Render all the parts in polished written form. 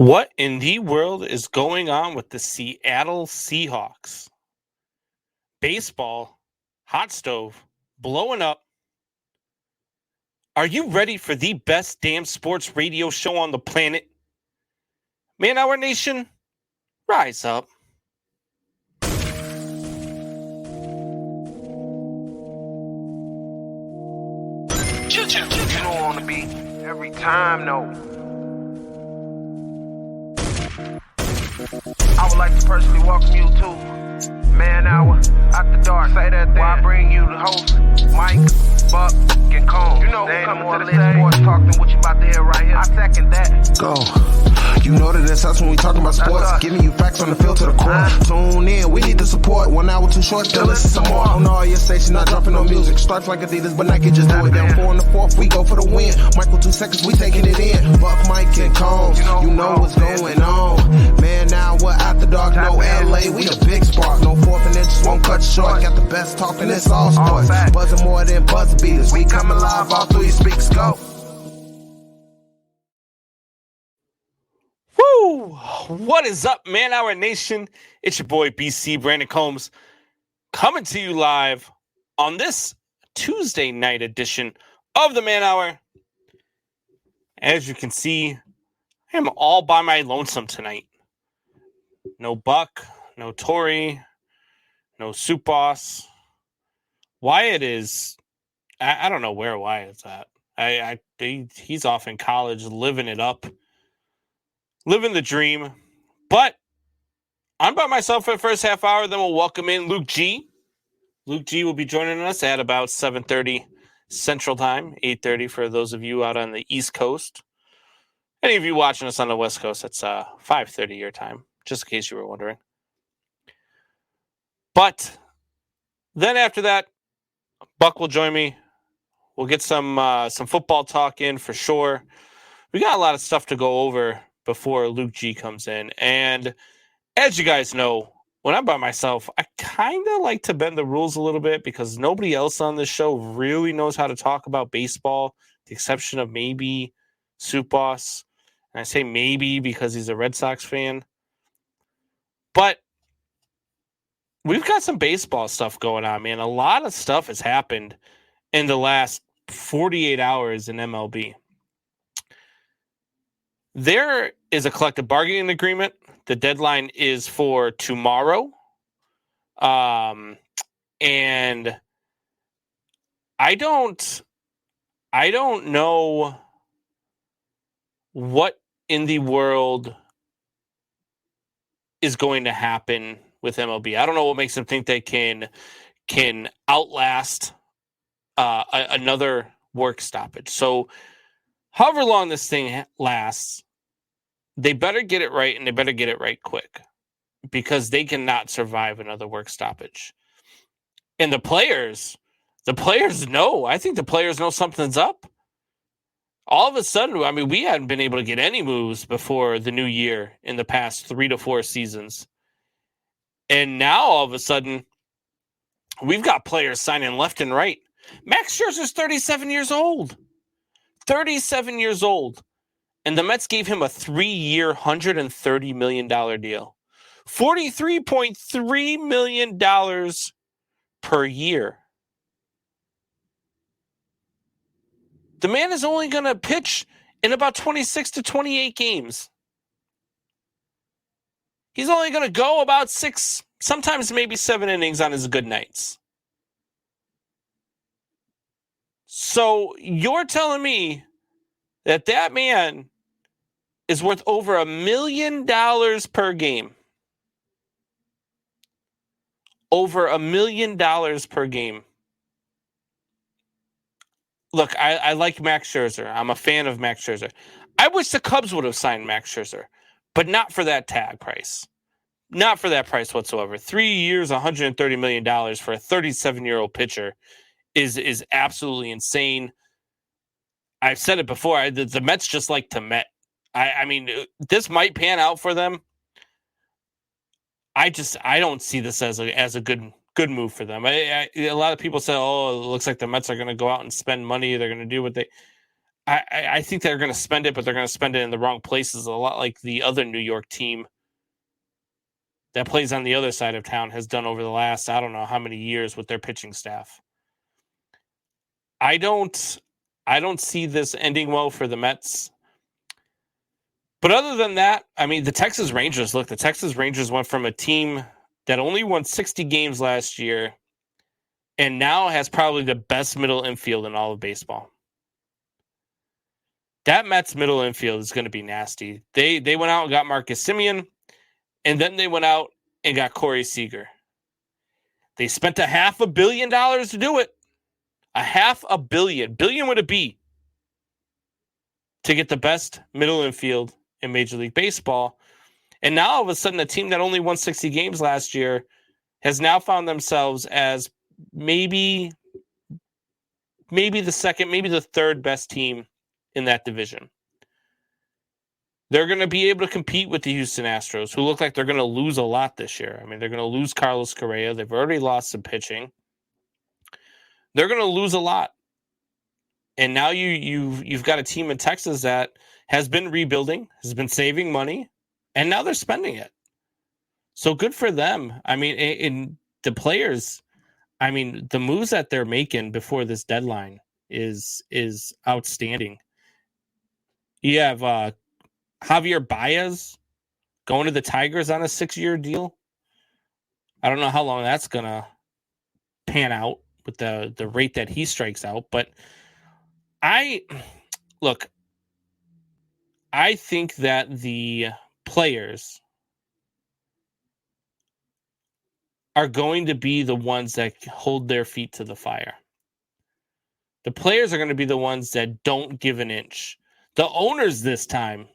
What in the world is going on with the Seattle Seahawks? Baseball, hot stove, blowing up. Are you ready for the best damn sports radio show on the planet? Man Hour Nation, rise up. You know on the beat every time, no. I would like to personally welcome you to Man Hour After Dark. Say that thing. Why I bring you the host, Mike, Buck, and Cone. You know who coming to the stage. Sports talk than what you about to hear right here. I second that. Go. You know that it's us when we talking about sports. Giving you facts on the field to the core. Tune in, we need the support. 1 hour too short, still listen some more. On all your stations, not dropping no music. Stripes like Adidas, but Nike just do it. Down 4 in the 4th, we go for the win. Michael 2 seconds, we taking it in. Buck, Mike, and Combs, you know what's going on. Man, now we're After Dark, no LA, we the big spark. No 4th and inches won't cut short. Got the best talking, it's all sports. Buzzing more than buzz beaters. We coming live all through your speakers, go. Woo! What is up, Man Hour Nation? It's your boy BC Brandon Combs coming to you live on this Tuesday night edition of the Man Hour. As you can see, I am all by my lonesome tonight. No Buck, no Tori, no Soup Boss. Wyatt is, I don't know where Wyatt's at. He's off in college, living it up. Living the dream. But I'm by myself for the first half hour. Then we'll welcome in Luke G. Luke G will be joining us at about 7:30 Central Time, 8:30 for those of you out on the East Coast. Any of you watching us on the West Coast, that's 5:30 your time, just in case you were wondering. But then after that, Buck will join me. We'll get some football talk in for sure. We got a lot of stuff to go over before Luke G comes in. And as you guys know, when I'm by myself, I kind of like to bend the rules a little bit because nobody else on this show really knows how to talk about baseball, with the exception of maybe Soup Boss. And I say maybe because he's a Red Sox fan. But we've got some baseball stuff going on, man. A lot of stuff has happened in the last 48 hours in MLB. There is a collective bargaining agreement. The deadline is for tomorrow. And I don't know what in the world is going to happen with MLB. I don't know what makes them think they can outlast another work stoppage. So however long this thing lasts, they better get it right, and they better get it right quick because they cannot survive another work stoppage. And the players know. I think the players know something's up. All of a sudden, I mean, we hadn't been able to get any moves before the new year in the past 3 to 4 seasons. And now, all of a sudden, we've got players signing left and right. Max Scherzer's 37 years old. 37 years old. And the Mets gave him a 3-year, $130 million deal. $43.3 million per year. The man is only going to pitch in about 26 to 28 games. He's only going to go about 6, sometimes maybe 7 innings on his good nights. So you're telling me that man is worth over $1 million per game. Over $1 million per game. Look, I like Max Scherzer. I'm a fan of Max Scherzer. I wish the Cubs would have signed Max Scherzer, but not for that tag price. Not for that price whatsoever. 3 years, $130 million for a 37-year-old pitcher is absolutely insane. I've said it before. The Mets just like to Met. I mean, this might pan out for them. I don't see this as a good move for them. A lot of people say, "Oh, it looks like the Mets are going to go out and spend money. They're going to do what they." I think they're going to spend it, but they're going to spend it in the wrong places. A lot like the other New York team that plays on the other side of town has done over the last, I don't know how many years with their pitching staff. I don't see this ending well for the Mets. But other than that, I mean, the Texas Rangers went from a team that only won 60 games last year and now has probably the best middle infield in all of baseball. That Mets middle infield is going to be nasty. They went out and got Marcus Semien, and then they went out and got Corey Seager. They spent $500 million to do it. $500 million. Billion with a B. To get the best middle infield in Major League Baseball. And now all of a sudden a team that only won 60 games last year has now found themselves as maybe the second, maybe the third best team in that division. They're going to be able to compete with the Houston Astros, who look like they're going to lose a lot this year. I mean, they're going to lose Carlos Correa. They've already lost some pitching. They're going to lose a lot. And now you've got a team in Texas that has been rebuilding, has been saving money, and now they're spending it. So good for them. I mean, in the players, I mean, the moves that they're making before this deadline is outstanding. You have Javier Baez going to the Tigers on a 6-year deal. I don't know how long that's going to pan out with the rate that he strikes out, but I think that the players are going to be the ones that hold their feet to the fire. The players are going to be the ones that don't give an inch. The owners this time,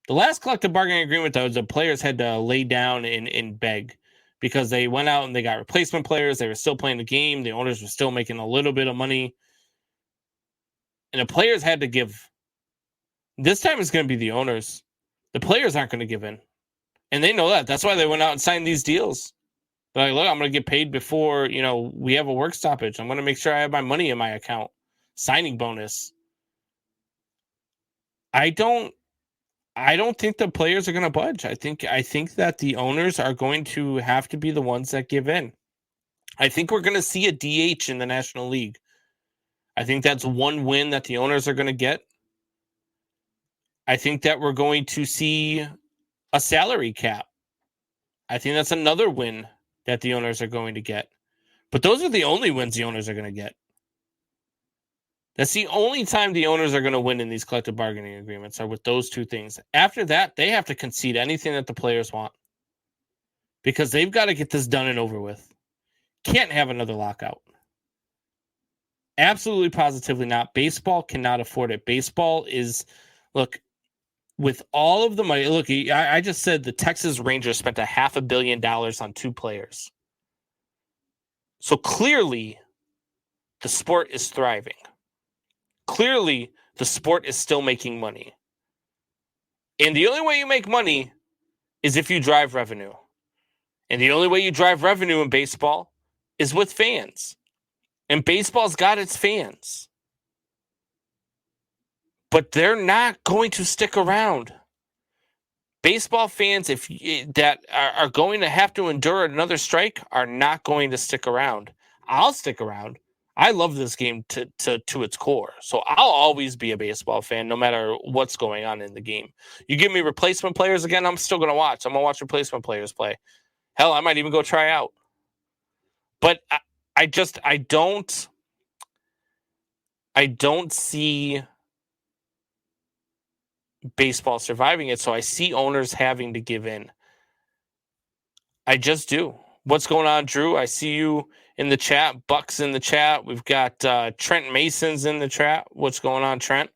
the last collective bargaining agreement, though, the players had to lay down and beg because they went out and they got replacement players. They were still playing the game. The owners were still making a little bit of money. And the players had to give. This time it's going to be the owners. The players aren't going to give in. And they know that. That's why they went out and signed these deals. They're like, look, I'm going to get paid before, we have a work stoppage. I'm going to make sure I have my money in my account. Signing bonus. I don't think the players are going to budge. I think that the owners are going to have to be the ones that give in. I think we're going to see a DH in the National League. I think that's one win that the owners are going to get. I think that we're going to see a salary cap. I think that's another win that the owners are going to get. But those are the only wins the owners are going to get. That's the only time the owners are going to win in these collective bargaining agreements are with those two things. After that, they have to concede anything that the players want. Because they've got to get this done and over with. Can't have another lockout. Absolutely, positively not. Baseball cannot afford it. Baseball is, look, with all of the money, look, I just said the Texas Rangers spent $500 million on 2 players. So clearly, the sport is thriving. Clearly, the sport is still making money. And the only way you make money is if you drive revenue. And the only way you drive revenue in baseball is with fans. And baseball's got its fans. But they're not going to stick around. Baseball fans that are going to have to endure another strike are not going to stick around. I'll stick around. I love this game to its core. So I'll always be a baseball fan no matter what's going on in the game. You give me replacement players again, I'm still going to watch. I'm going to watch replacement players play. Hell, I might even go try out. But I don't see baseball surviving it, so I see owners having to give in. I just do. What's going on, Drew? I see you in the chat. Buck's in the chat. We've got Trent Mason's in the chat. What's going on, Trent?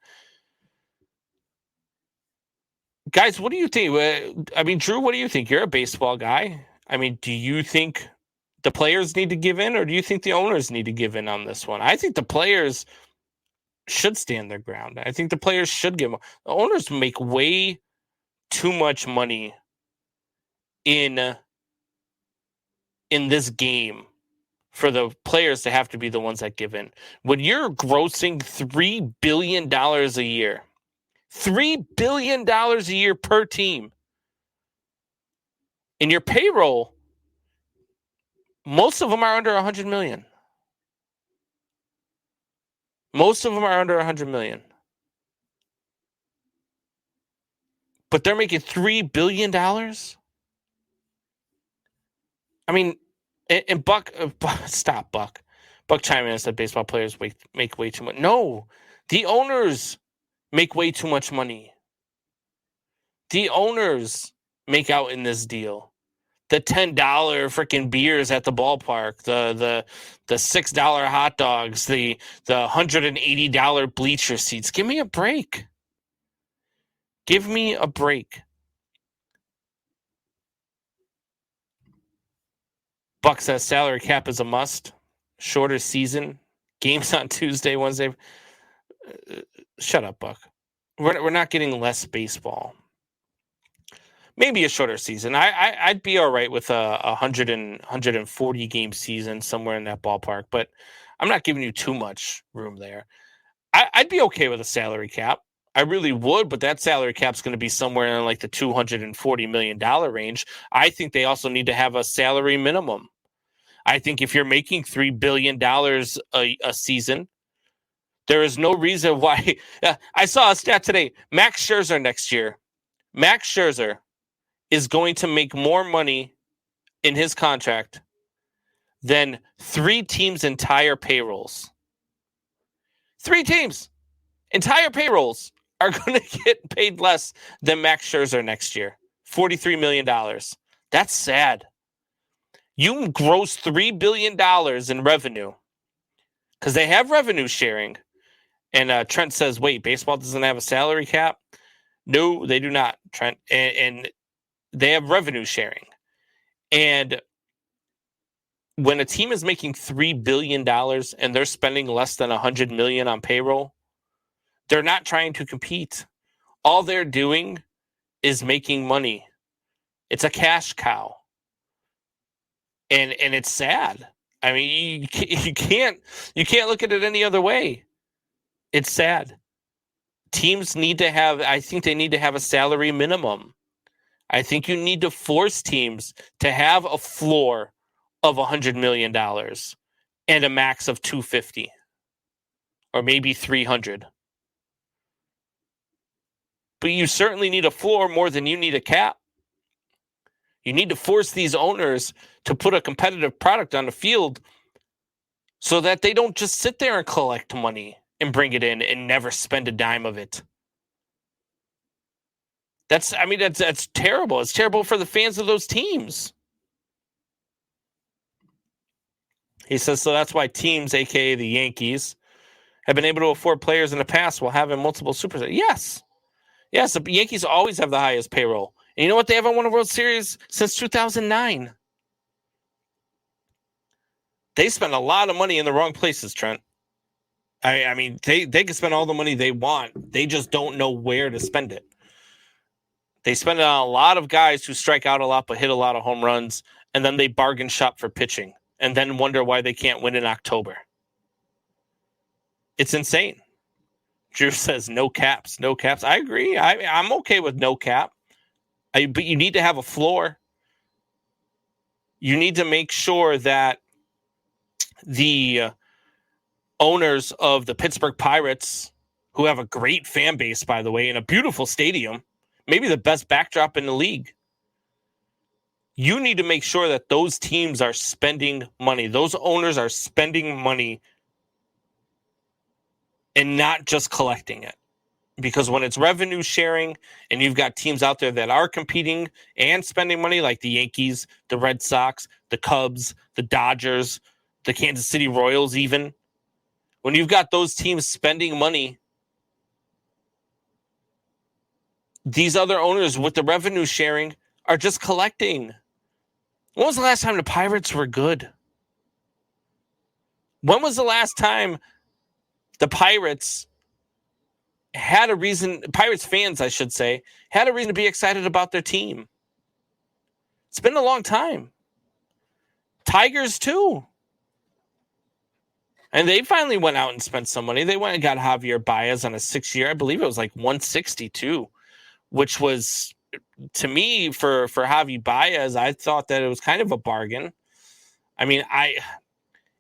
Guys, what do you think? I mean, Drew, what do you think? You're a baseball guy. I mean, do you think the players need to give in, or do you think the owners need to give in on this one? I think the players should stand their ground. I think the players should give them. The owners make way too much money in this game for the players to have to be the ones that give in. When you're grossing $3 billion a year, $3 billion a year per team, in your payroll, most of them are under 100 million. Most of them are under 100 million. But they're making $3 billion? I mean, and Buck, stop, Buck. Buck chimed in and said baseball players make way too much. No, the owners make way too much money. The owners make out in this deal. The $10 freaking beers at the ballpark, the $6 hot dogs, the $180 bleacher seats. Give me a break. Give me a break. Buck says salary cap is a must. Shorter season. Games on Tuesday, Wednesday. Shut up, Buck. We're not getting less baseball. Maybe a shorter season. I'd be all right with a 140 game season somewhere in that ballpark, but I'm not giving you too much room there. I'd be okay with a salary cap. I really would, but that salary cap's going to be somewhere in like the $240 million range. I think they also need to have a salary minimum. I think if you're making $3 billion a season, there is no reason why. I saw a stat today. Max Scherzer next year. Max Scherzer is going to make more money in his contract than 3 teams' entire payrolls. 3 teams' entire payrolls are going to get paid less than Max Scherzer next year. $43 million. That's sad. You gross $3 billion in revenue because they have revenue sharing. And Trent says, wait, baseball doesn't have a salary cap? No, they do not, Trent. And they have revenue sharing. And when a team is making $3 billion and they're spending less than $100 million on payroll, they're not trying to compete. All they're doing is making money. It's a cash cow. And it's sad. I mean, you can't look at it any other way. It's sad. Teams need to have, I think they need to have a salary minimum. I think you need to force teams to have a floor of $100 million and a max of 250 or maybe 300. But you certainly need a floor more than you need a cap. You need to force these owners to put a competitive product on the field so that they don't just sit there and collect money and bring it in and never spend a dime of it. That's terrible. It's terrible for the fans of those teams. He says, so that's why teams, aka the Yankees, have been able to afford players in the past while having multiple superstars. Yes. Yes, the Yankees always have the highest payroll. And you know what? They haven't won a World Series since 2009. They spend a lot of money in the wrong places, Trent. I mean, they can spend all the money they want. They just don't know where to spend it. They spend it on a lot of guys who strike out a lot but hit a lot of home runs, and then they bargain shop for pitching and then wonder why they can't win in October. It's insane. Drew says no caps, no caps. I agree. I'm okay with no cap. But you need to have a floor. You need to make sure that the owners of the Pittsburgh Pirates, who have a great fan base, by the way, in a beautiful stadium, maybe the best backdrop in the league, you need to make sure that those teams are spending money. Those owners are spending money and not just collecting it. Because when it's revenue sharing and you've got teams out there that are competing and spending money like the Yankees, the Red Sox, the Cubs, the Dodgers, the Kansas City Royals even, when you've got those teams spending money, these other owners with the revenue sharing are just collecting. When was the last time the Pirates were good? When was the last time the Pirates had a reason, Pirates fans, I should say, had a reason to be excited about their team? It's been a long time. Tigers, too. And they finally went out and spent some money. They went and got Javier Baez on a 6-year. I believe it was like 162, which was, to me, for Javi Baez, I thought that it was kind of a bargain. I mean,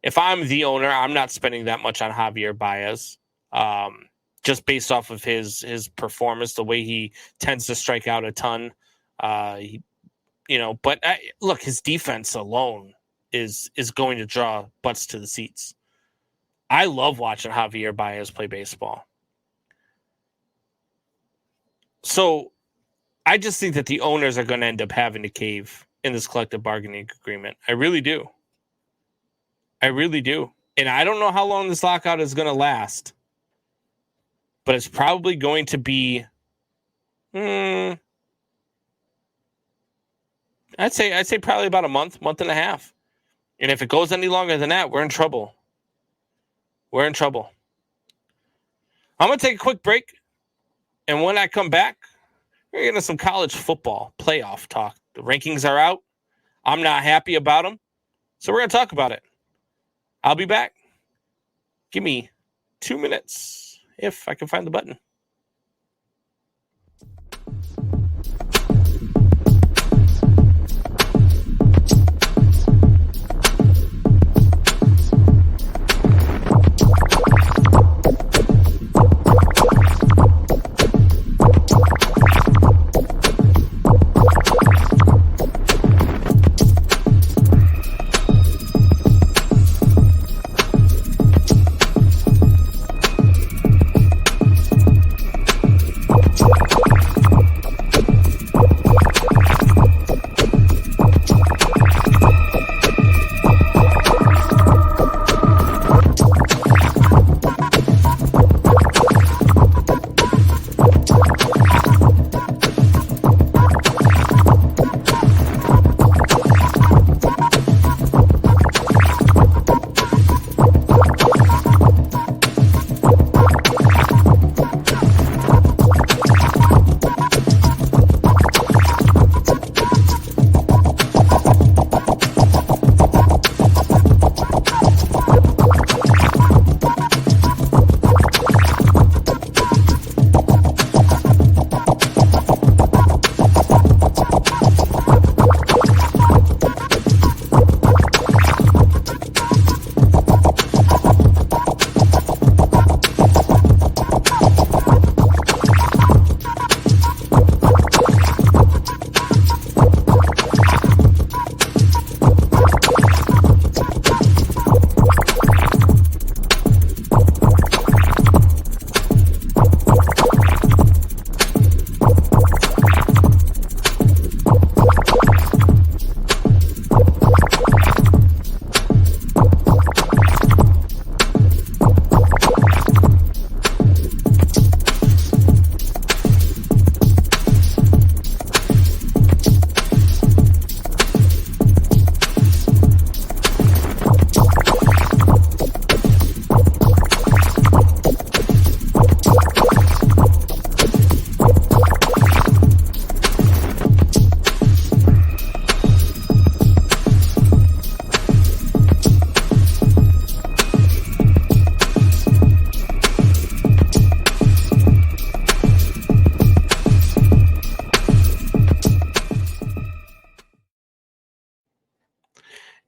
if I'm the owner, I'm not spending that much on Javier Baez, just based off of his performance, the way he tends to strike out a ton. But look, his defense alone is going to draw butts to the seats. I love watching Javier Baez play baseball. So I just think that the owners are going to end up having to cave in this collective bargaining agreement. I really do. And I don't know how long this lockout is going to last, but it's probably going to be, I'd say probably about a month and a half. And if it goes any longer than that, we're in trouble. I'm going to take a quick break. And when I come back, we're getting some college football playoff talk. The rankings are out. I'm not happy about them. So we're going to talk about it. I'll be back. Give me 2 minutes if I can find the button.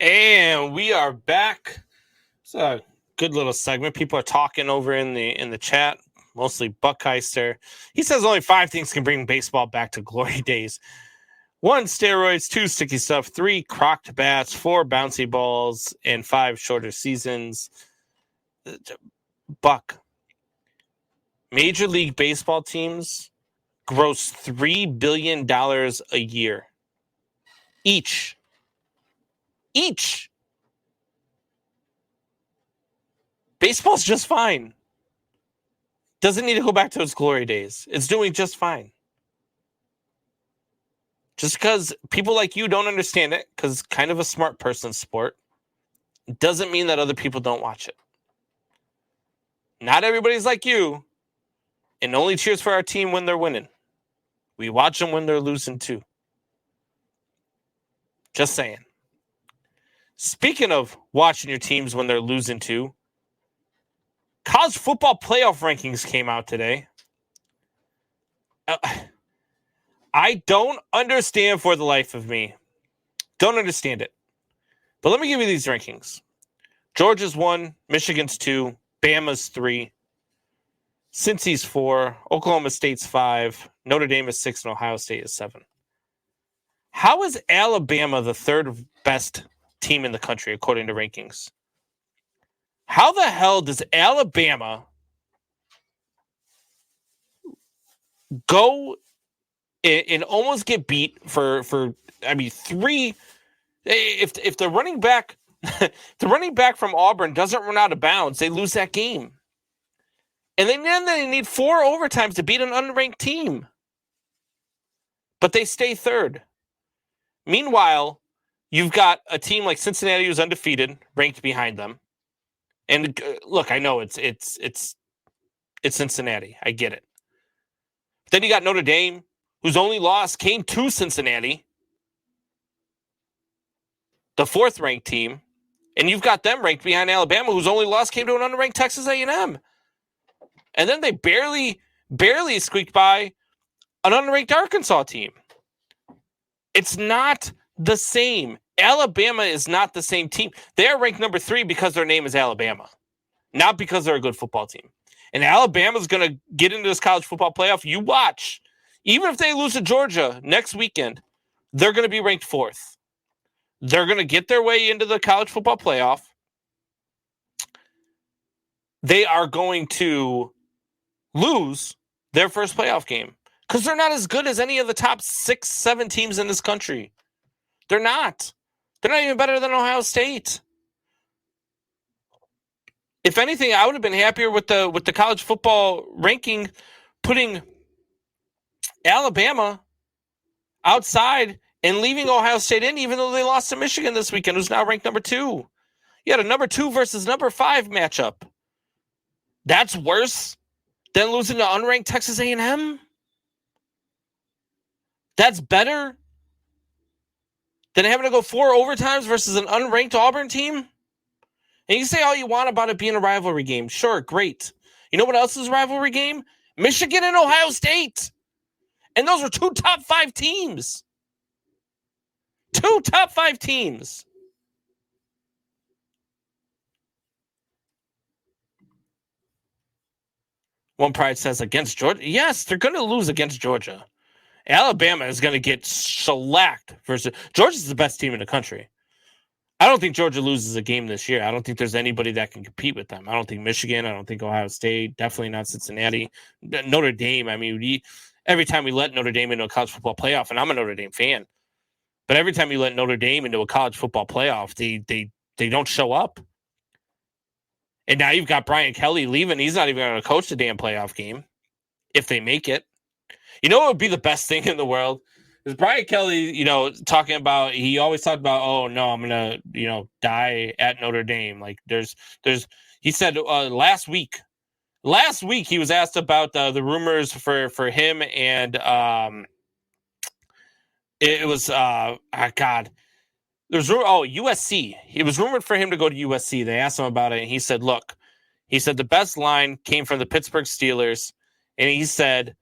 And we are back. It's a good little segment. People are talking over in the chat, mostly Buckheister. He says only 5 things can bring baseball back to glory days. 1, steroids. 2, sticky stuff. 3, crocked bats. 4, bouncy balls. And 5, shorter seasons. Buck. Major League Baseball teams gross $3 billion a year. Each. Baseball's just fine. Doesn't need to go back to its glory days. It's doing just fine. Just because people like you don't understand it, because it's kind of a smart person's sport, doesn't mean that other people don't watch it. Not everybody's like you, and only cheers for our team when they're winning. We watch them when they're losing too. Just saying. Speaking of watching your teams when they're losing too, College football playoff rankings came out today. I don't understand for the life of me. Don't understand it. But let me give you these rankings. Georgia's 1, Michigan's 2, Bama's 3, Cincy's 4, Oklahoma State's 5, Notre Dame is 6, and Ohio State is 7. How is Alabama the third best team in the country according to rankings? How the hell does Alabama go and almost get beat for 3? If the running back from Auburn doesn't run out of bounds, they lose that game. And then they need 4 overtimes to beat an unranked team. But they stay third. Meanwhile, you've got a team like Cincinnati who's undefeated, ranked behind them. And look, I know it's Cincinnati. I get it. Then you got Notre Dame, whose only loss came to Cincinnati, the 4th ranked team, and you've got them ranked behind Alabama, whose only loss came to an unranked Texas A&M. And then they barely squeaked by an unranked Arkansas team. It's not the same. Alabama is not the same team. They are ranked number 3 because their name is Alabama, not because they're a good football team. And Alabama's going to get into this college football playoff. You watch. Even if they lose to Georgia next weekend, they're going to be ranked 4th. They're going to get their way into the college football playoff. They are going to lose their first playoff game because they're not as good as any of the top 6, 7 teams in this country. They're not. They're not even better than Ohio State. If anything, I would have been happier with the college football ranking putting Alabama outside and leaving Ohio State in, even though they lost to Michigan this weekend, who's now ranked number 2. You had a number 2 versus number 5 matchup. That's worse than losing to unranked Texas A&M. That's better than having to go 4 overtimes versus an unranked Auburn team. And you say all you want about it being a rivalry game. Sure, great. You know what else is a rivalry game? Michigan and Ohio State. And those are 2 top 5 teams. 2 top 5 teams. One Pride says against Georgia. Yes, they're going to lose against Georgia. Alabama is going to get shellacked versus Georgia's the best team in the country. I don't think Georgia loses a game this year. I don't think there's anybody that can compete with them. I don't think Michigan. I don't think Ohio State. Definitely not Cincinnati. Notre Dame. I mean, every time we let Notre Dame into a college football playoff, and I'm a Notre Dame fan, but every time you let Notre Dame into a college football playoff, they don't show up. And now you've got Brian Kelly leaving. He's not even going to coach the damn playoff game if they make it. You know what would be the best thing in the world? Is Brian Kelly, talking about, he always talked about, oh, no, I'm going to, die at Notre Dame. Like he said last week he was asked about the rumors for him and it was, God. USC. It was rumored for him to go to USC. They asked him about it, and he said, look, the best line came from the Pittsburgh Steelers, and he said,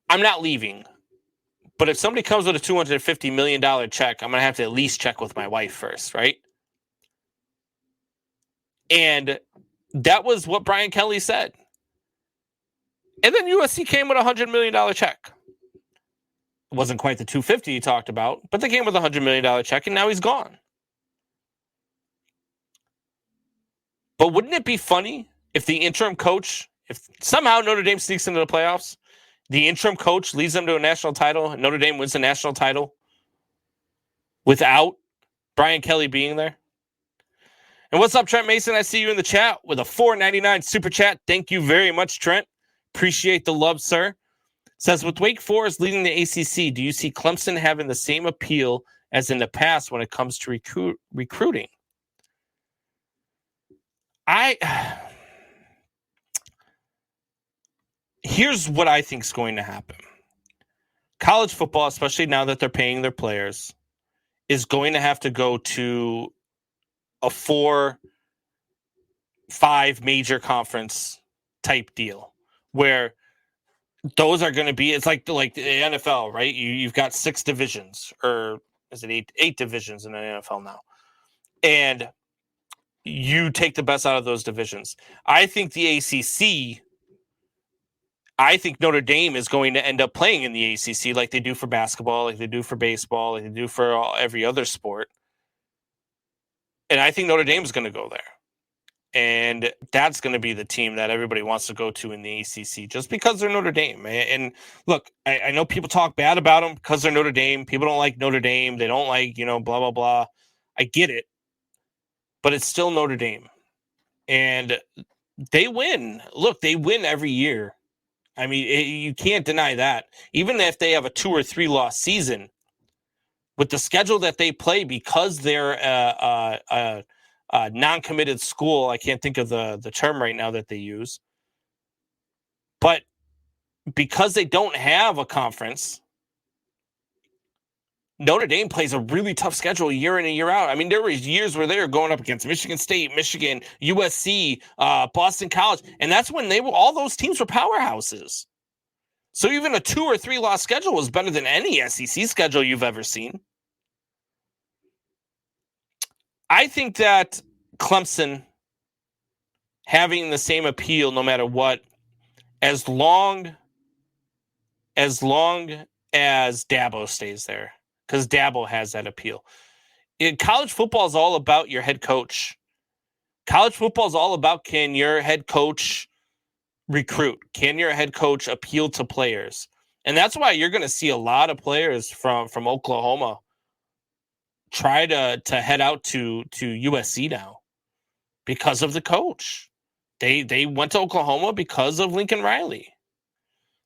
I'm not leaving, but if somebody comes with a $250 million check, I'm going to have to at least check with my wife first, right? And that was what Brian Kelly said. And then USC came with a $100 million check. It wasn't quite the 250 he talked about, but they came with a $100 million check, and now he's gone. But wouldn't it be funny if the interim coach, if somehow Notre Dame sneaks into the playoffs, the interim coach leads them to a national title, and Notre Dame wins the national title without Brian Kelly being there? And what's up, Trent Mason? I see you in the chat with a $4.99 super chat. Thank you very much, Trent. Appreciate the love, sir. Says, with Wake Forest leading the ACC, do you see Clemson having the same appeal as in the past when it comes to recruiting? Here's what I think is going to happen. College football, especially now that they're paying their players, is going to have to go to a 4 5 major conference type deal where those are going to be, it's like the NFL, right? You've got 6 divisions, or is it 8 divisions in the NFL now? And you take the best out of those divisions. I think the ACC, I think Notre Dame is going to end up playing in the ACC like they do for basketball, like they do for baseball, like they do for every other sport. And I think Notre Dame is going to go there. And that's going to be the team that everybody wants to go to in the ACC just because they're Notre Dame. And look, I know people talk bad about them because they're Notre Dame. People don't like Notre Dame. They don't like, blah, blah, blah. I get it. But it's still Notre Dame. And they win. Look, they win every year. I mean, you can't deny that. Even if they have a 2 or 3 loss season, with the schedule that they play, because they're non-committed school. I can't think of the term right now that they use. But because they don't have a conference, Notre Dame plays a really tough schedule year in and year out. I mean, there were years where they were going up against Michigan State, Michigan, USC, Boston College, and that's when all those teams were powerhouses. So even a 2 or 3 loss schedule was better than any SEC schedule you've ever seen. I think that Clemson having the same appeal no matter what, as long as Dabo stays there, because Dabo has that appeal. College football is all about your head coach. College football is all about, can your head coach recruit? Can your head coach appeal to players? And that's why you're going to see a lot of players from Oklahoma try to head out to USC now because of the coach. They went to Oklahoma because of Lincoln Riley.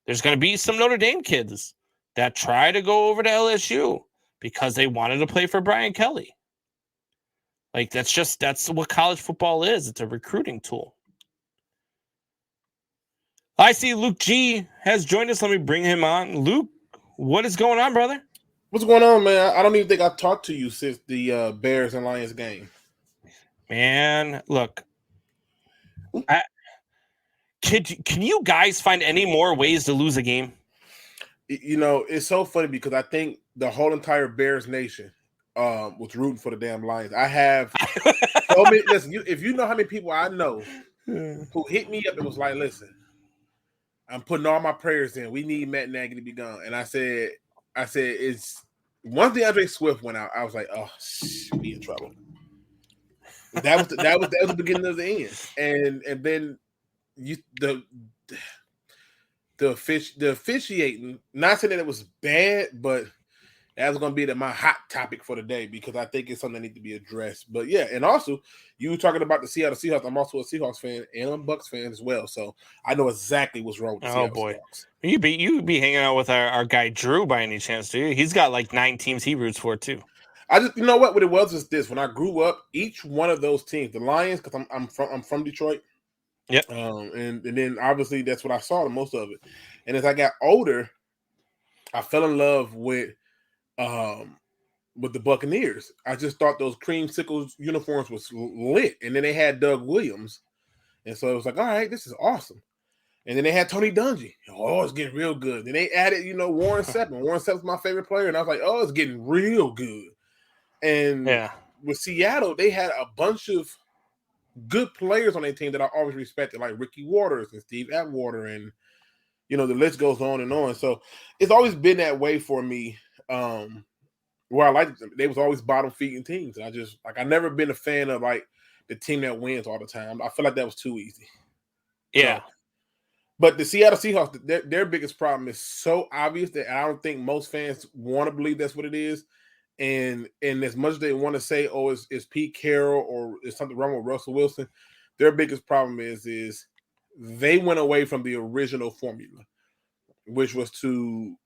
There's going to be some Notre Dame kids that try to go over to LSU because they wanted to play for Brian Kelly. Like, that's what college football is. It's a recruiting tool. I see Luke G has joined us. Let me bring him on. Luke, what is going on, brother? What's going on, man? I don't even think I've talked to you since the Bears and Lions game. Man, look. Can you guys find any more ways to lose a game? It's so funny because I think the whole entire Bears nation was rooting for the damn Lions. I have so many. Listen, if you know how many people I know who hit me up and was like, "Listen, I'm putting all my prayers in. We need Matt Nagy to be gone." And I said, it's once DeAndre Swift went out, I was like, "Oh, we in trouble." That was the beginning of the end, and then the officiating. Not saying that it was bad, but that was going to be my hot topic for the day because I think it's something that needs to be addressed. But yeah, and also you were talking about the Seattle Seahawks. I'm also a Seahawks fan and I'm a Bucs fan as well, so I know exactly what's wrong with the Seattle Seahawks. You be hanging out with our guy Drew by any chance, do you? He's got like 9 teams he roots for too. I just, what it was this. When I grew up, each one of those teams, the Lions, because I'm from Detroit. Yep. And then obviously that's what I saw the most of it. And as I got older, I fell in love with the Buccaneers. I just thought those creamsicle uniforms was lit. And then they had Doug Williams. And so it was like, all right, this is awesome. And then they had Tony Dungy. Oh, it's getting real good. Then they added, Warren Sapp. Warren Sapp's my favorite player. And I was like, oh, it's getting real good. And with Seattle, they had a bunch of good players on their team that I always respected, like Ricky Waters and Steve Atwater, and the list goes on and on. So it's always been that way for me. Where I liked them, they was always bottom feeding teams. And I never been a fan of like the team that wins all the time. I feel like that was too easy. Yeah. So, but the Seattle Seahawks, their biggest problem is so obvious that I don't think most fans want to believe that's what it is. And as much as they want to say, oh, it's Pete Carroll or is something wrong with Russell Wilson, their biggest problem is they went away from the original formula, which was to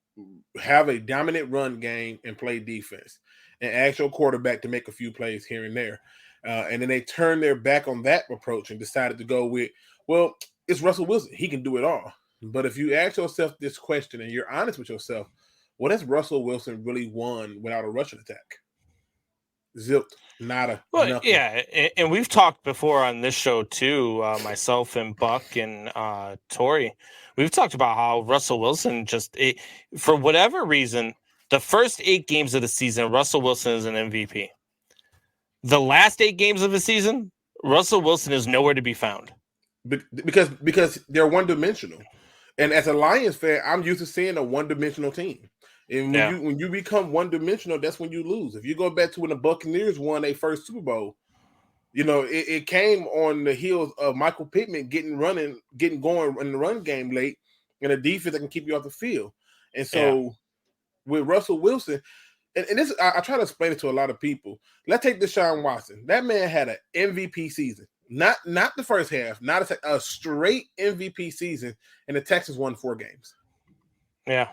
have a dominant run game and play defense and ask your quarterback to make a few plays here and there. And then they turned their back on that approach and decided to go with, well, it's Russell Wilson. He can do it all. But if you ask yourself this question and you're honest with yourself, what has Russell Wilson really won without a rushing attack? zipped, nada, Well, nothing. yeah, and we've talked before on this show too. Myself and Buck and Tori, we've talked about how Russell Wilson for whatever reason, the first 8 games of the season, Russell Wilson is an MVP. The last 8 games of the season, Russell Wilson is nowhere to be found. Because they're one dimensional, and as a Lions fan, I'm used to seeing a one dimensional team. And when you become one dimensional, that's when you lose. If you go back to when the Buccaneers won their first Super Bowl, it came on the heels of Michael Pittman getting going in the run game late, and a defense that can keep you off the field. And so with Russell Wilson, and this I try to explain it to a lot of people. Let's take Deshaun Watson. That man had an MVP season. Not the first half, not a straight MVP season, and the Texans won 4 games. Yeah.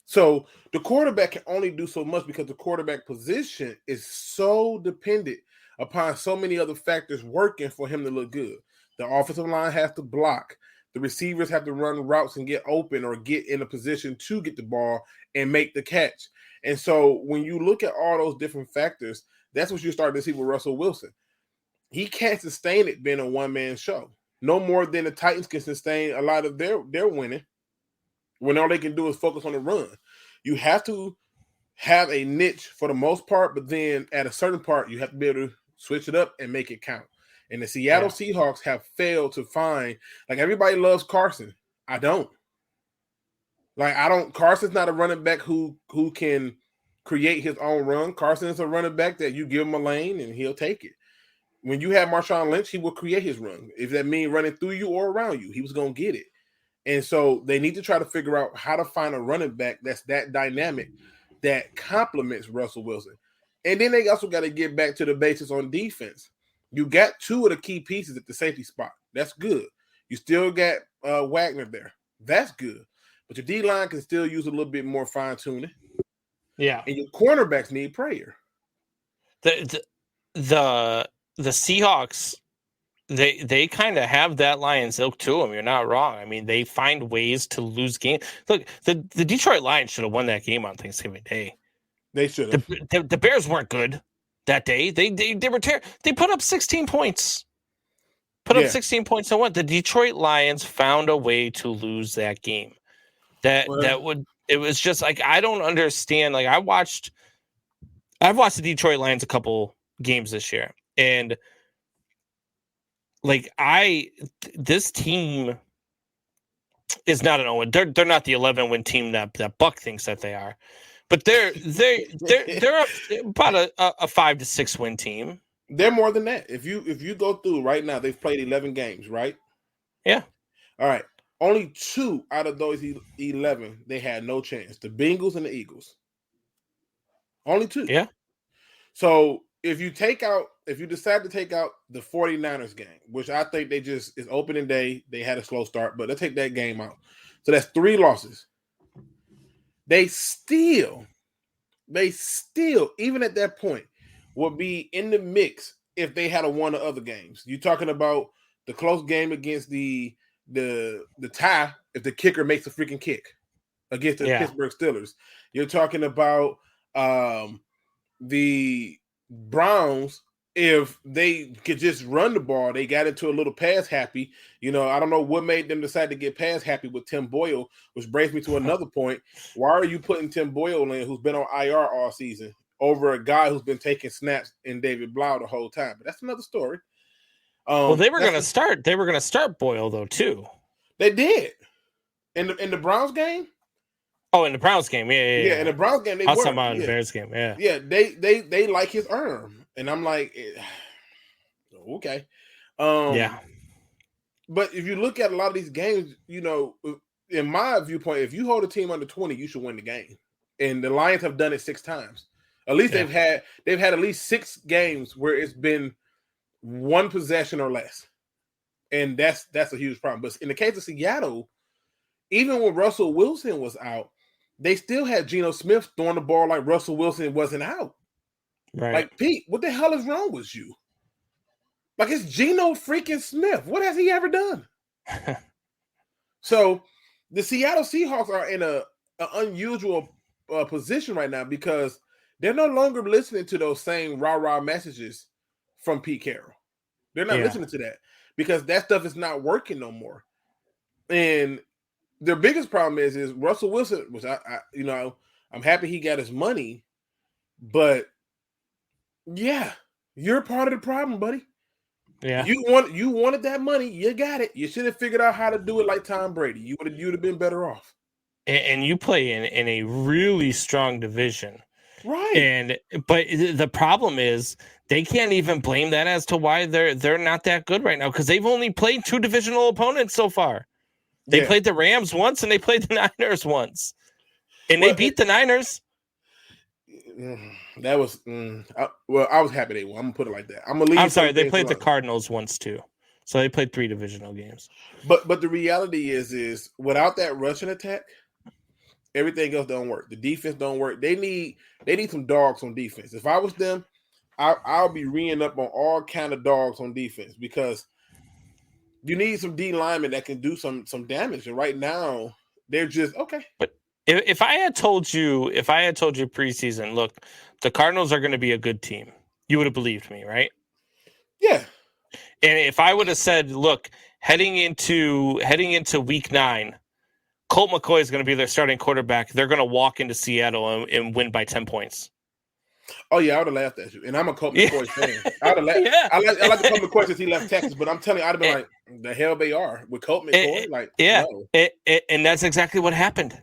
So the quarterback can only do so much because the quarterback position is so dependent upon so many other factors working for him to look good. The offensive line has to block. The receivers have to run routes and get open or get in a position to get the ball and make the catch. And so when you look at all those different factors, that's what you're starting to see with Russell Wilson. He can't sustain it being a one-man show. No more than the Titans can sustain a lot of their winning when all they can do is focus on the run. You have to have a niche for the most part, but then at a certain part, you have to be able to switch it up and make it count. And the Seattle Seahawks have failed to find, like, everybody loves Carson. I don't. Carson's not a running back who can create his own run. Carson is a running back that you give him a lane and he'll take it. When you have Marshawn Lynch, he will create his run. If that means running through you or around you, he was going to get it. And so they need to try to figure out how to find a running back that's that dynamic that complements Russell Wilson. And then they also got to get back to the basics on defense. You got 2 of the key pieces at the safety spot. That's good. You still got Wagner there. That's good. But your D-line can still use a little bit more fine-tuning. Yeah. And your cornerbacks need prayer. The Seahawks, they kind of have that Lions ilk to them. You're not wrong. I mean, they find ways to lose games. Look, the Detroit Lions should have won that game on Thanksgiving Day. They should have. The Bears weren't good that day. They were terrible. They put up 16 points. Up 16 points and won. The Detroit Lions found a way to lose that game. It was just like, I don't understand. Like, I've watched the Detroit Lions a couple games this year, and like this team is not an 0. They're not the 11-win team that Buck thinks that they are, but they're about a 5 to 6 win team. They're more than that. If you go through right now, they've played 11 games, right? Yeah. All right. Only 2 out of those 11 they had no chance. The Bengals and the Eagles. Only 2. Yeah. So if you decide to take out the 49ers game, which I think it's opening day, they had a slow start, but let's take that game out. So that's 3 losses. They still, even at that point, would be in the mix if they had won the other games. You're talking about the close game against the tie if the kicker makes a freaking kick against the Pittsburgh Steelers. You're talking about the Browns if they could just run the ball. They got into a little pass happy. I don't know what made them decide to get pass happy with Tim Boyle, which brings me to another point. Why are you putting Tim Boyle in, who's been on IR all season, over a guy who's been taking snaps in David Blau the whole time? But that's another story. Well, they were going to start. They were going to start Boyle though too. They did in the Browns game. Oh, in the Browns game, yeah. In the Browns game, they were. In the Bears game, yeah. Yeah, they like his arm, and I'm like, okay, yeah. But if you look at a lot of these games, in my viewpoint, if you hold a team under 20, you should win the game. And the Lions have done it 6 times. At least they've had at least 6 games where it's been 1 possession or less, and that's a huge problem. But in the case of Seattle, even when Russell Wilson was out, they still had Geno Smith throwing the ball like Russell Wilson wasn't out. Right. Like, Pete, what the hell is wrong with you? Like, it's Geno freaking Smith. What has he ever done? So the Seattle Seahawks are in an unusual position right now because they're no longer listening to those same rah-rah messages from Pete Carroll. They're not listening to that because that stuff is not working no more. And their biggest problem is Russell Wilson, which I'm happy he got his money, but yeah, you're part of the problem, buddy. Yeah. You wanted that money, you got it. You should have figured out how to do it like Tom Brady. You'd have been better off. And you play in a really strong division. Right. But the problem is they can't even blame that as to why they're not that good right now, because they've only played 2 divisional opponents so far. They played the Rams once and they played the Niners once. And they beat the Niners. That was I was happy they won. I'm gonna put it like that. I'm sorry, they played the Cardinals once too. So they played 3 divisional games. But the reality is without that rushing attack, everything else don't work. The defense don't work. They need some dogs on defense. If I was them, I'll be reeing up on all kind of dogs on defense, because you need some D linemen that can do some damage. And right now, they're just okay. But if I had told you preseason, look, the Cardinals are going to be a good team, you would have believed me, right? Yeah. And if I would have said, look, heading into week 9, Colt McCoy is going to be their starting quarterback. They're going to walk into Seattle and win by 10 points. Oh yeah, I would have laughed at you. And I'm a Colt McCoy fan. I would have laughed. Yeah. I like the Colt McCoy since he left Texas, but I'm telling you, I'd have been like, the hell they are with Colt McCoy. No. And that's exactly what happened.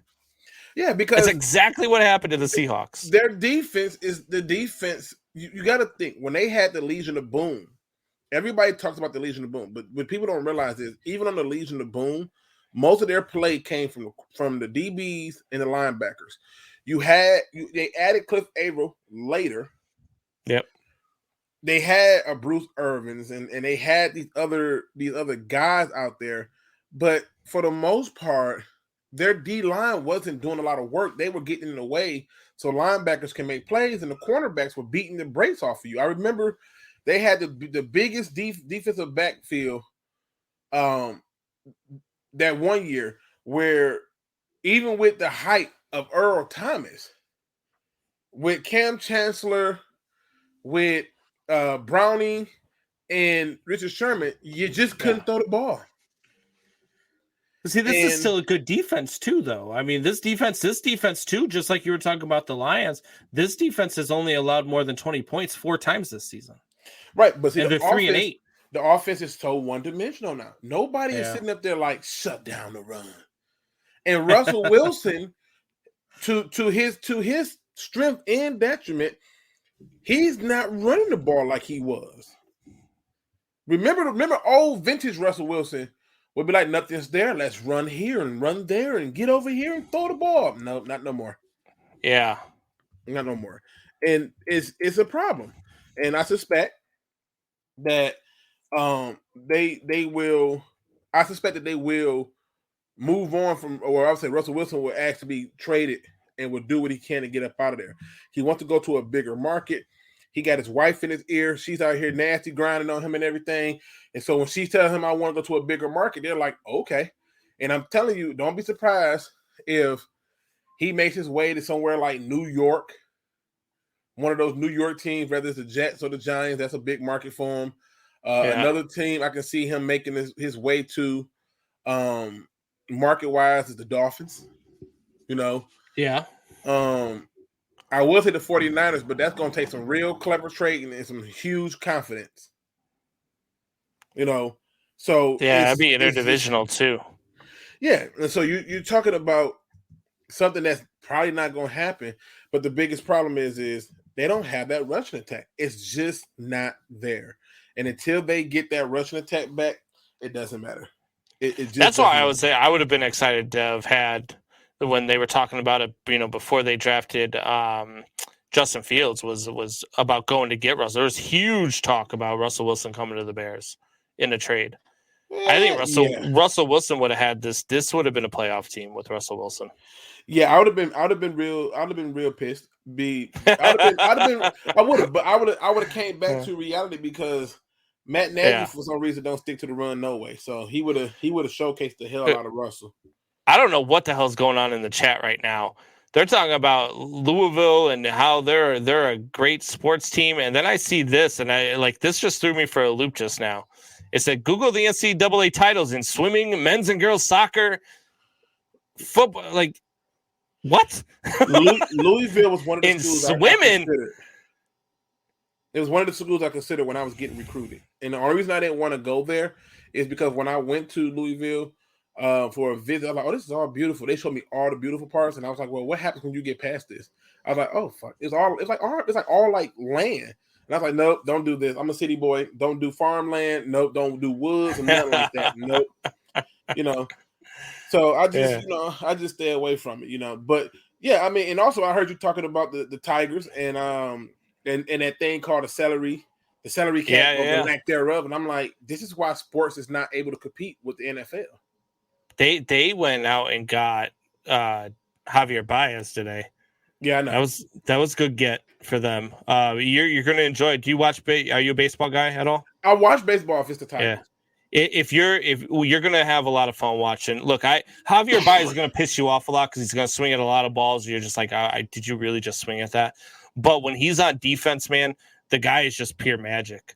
Yeah, because that's exactly what happened to the Seahawks. Their defense is the defense. You got to think, when they had the Legion of Boom, everybody talks about the Legion of Boom, but what people don't realize is even on the Legion of Boom, most of their play came from the DBs and the linebackers. They added Cliff Averill later. Yep. They had a Bruce Irvins and they had these other guys out there, but for the most part, their D line wasn't doing a lot of work. They were getting in the way so linebackers can make plays, and the cornerbacks were beating the brakes off of you. I remember they had the biggest defensive backfield that one year, where even with the height of Earl Thomas, with Cam Chancellor, with Browning and Richard Sherman, you just couldn't throw the ball. See, this is still a good defense too, though. I mean, this defense too, just like you were talking about the Lions, this defense has only allowed more than 20 points 4 times this season. Right, but see, they're 3-8. The offense is so one-dimensional now. Nobody is sitting up there like, shut down the run. And Russell Wilson, to his strength and detriment, he's not running the ball like he was. Remember old vintage Russell Wilson would be like, nothing's there. Let's run here and run there and get over here and throw the ball. No, not no more. Yeah. Not no more. And it's a problem. And I suspect that they will move on from, or I would say Russell Wilson will actually be traded and will do what he can to get up out of there. He wants to go to a bigger market. He got his wife in his ear. She's out here nasty grinding on him and everything. And so when she tells him, I want to go to a bigger market, they're like, okay. And I'm telling you, don't be surprised if he makes his way to somewhere like New York, one of those New York teams, whether it's the Jets or the Giants. That's a big market for him. Another team I can see him making his way to market-wise is the Dolphins. Yeah. I will say the 49ers, but that's going to take some real clever trading and some huge confidence. So yeah, it'd be interdivisional too. Yeah, and so you're talking about something that's probably not going to happen. But the biggest problem is they don't have that rushing attack. It's just not there. And until they get that rushing attack back, it doesn't matter. That's why I would say I would have been excited to have had when they were talking about it, before they drafted Justin Fields was about going to get Russell. There was huge talk about Russell Wilson coming to the Bears in a trade. I think Russell Wilson would have had this. This would have been a playoff team with Russell Wilson. Yeah, I would have been real pissed. I would have came back to reality, because Matt Nagy for some reason don't stick to the run no way. So he would have showcased the hell out of Russell. I don't know what the hell's going on in the chat right now. They're talking about Louisville and how they're a great sports team, and then I see this, and I like this just threw me for a loop just now. It said Google the NCAA titles in swimming, men's and girls soccer, football. Like what? Louisville was one of the In schools swimming? I considered. It was one of the schools I considered when I was getting recruited, and the only reason I didn't want to go there is because when I went to Louisville for a visit, I was like, "Oh, this is all beautiful." They showed me all the beautiful parts, and I was like, "Well, what happens when you get past this?" I was like, "Oh, fuck! It's like all like land." And I was like, "Nope, don't do this. I'm a city boy. Don't do farmland. Nope, don't do woods and nothing like that. Nope." You know, so I just I just stay away from it. But yeah, I mean, and also I heard you talking about the Tigers and that thing called the salary cap or the lack thereof, and I'm like, this is why sports is not able to compete with the NFL. They went out and got Javier Baez today. Yeah, I know. That was good get for them. You're going to enjoy it. Do you watch? Are you a baseball guy at all? I watch baseball if it's the Tigers. Yeah. If you're going to have a lot of fun watching. Look, Javier Baez is going to piss you off a lot because he's going to swing at a lot of balls. You're just like, did you really just swing at that? But when he's on defense, man, the guy is just pure magic.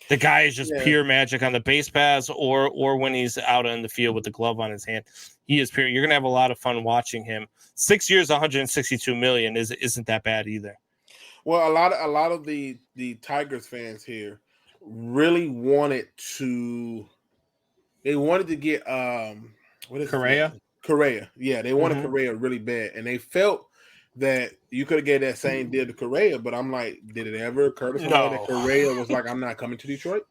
The guy is just pure magic on the base paths or when he's out in the field with the glove on his hand. He is pure. You're going to have a lot of fun watching him. 6 years, $162 million isn't that bad either. Well, a lot of the Tigers fans here really wanted to get what is Correa? Correa. Yeah, they wanted Correa really bad, and they felt that you could have gave that same deal to Correa, but I'm like, did it ever occur to somebody that Correa was like, I'm not coming to Detroit?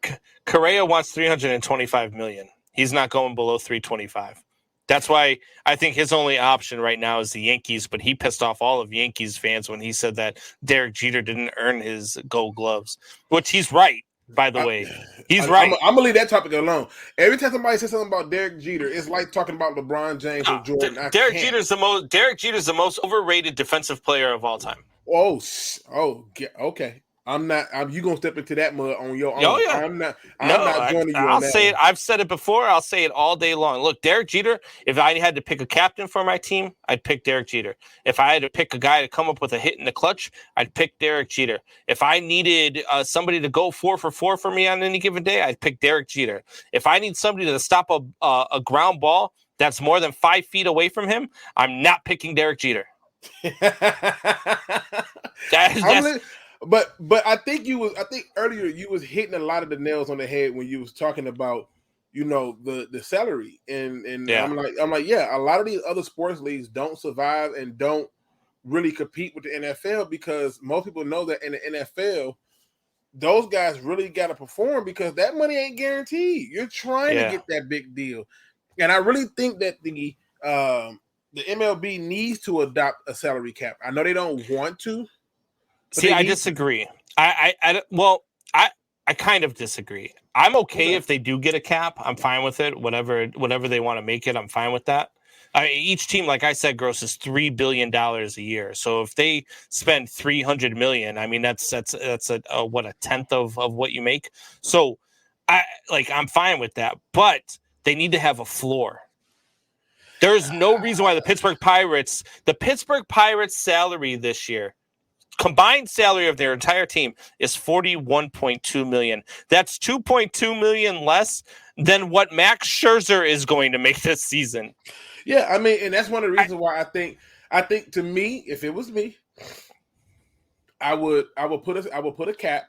Correa wants $325 million. He's not going below 325. That's why I think his only option right now is the Yankees, but he pissed off all of Yankees fans when he said that Derek Jeter didn't earn his gold gloves, which he's right. By the way, he's right. I'm gonna leave that topic alone. Every time somebody says something about Derek Jeter, it's like talking about LeBron James or Jordan. Derek Jeter's the most overrated defensive player of all time. Okay. I'm not. You gonna step into that mud on your own? Oh, yeah. I'm not joining you. I'll say it. I've said it before. I'll say it all day long. Look, Derek Jeter. If I had to pick a captain for my team, I'd pick Derek Jeter. If I had to pick a guy to come up with a hit in the clutch, I'd pick Derek Jeter. If I needed somebody to go 4 for 4 for me on any given day, I'd pick Derek Jeter. If I need somebody to stop a ground ball that's more than 5 feet away from him, I'm not picking Derek Jeter. But I think earlier you was hitting a lot of the nails on the head when you was talking about the salary and yeah. I'm like yeah, a lot of these other sports leagues don't survive and don't really compete with the NFL because most people know that in the NFL those guys really got to perform because that money ain't guaranteed. You're trying to get that big deal, and I really think that the MLB needs to adopt a salary cap. I know they don't want to. See, I disagree. I kind of disagree. I'm okay if they do get a cap. I'm fine with it. Whatever they want to make it, I'm fine with that. Each team, like I said, grosses $3 billion a year. So if they spend $300 million, I mean that's a tenth of what you make. So I'm fine with that. But they need to have a floor. There's no reason why the Pittsburgh Pirates salary this year, combined salary of their entire team, is $41.2 million. That's $2.2 million less than what Max Scherzer is going to make this season. Yeah, I mean, and that's one of the reasons why I think to me, if it was me, I would put a cap,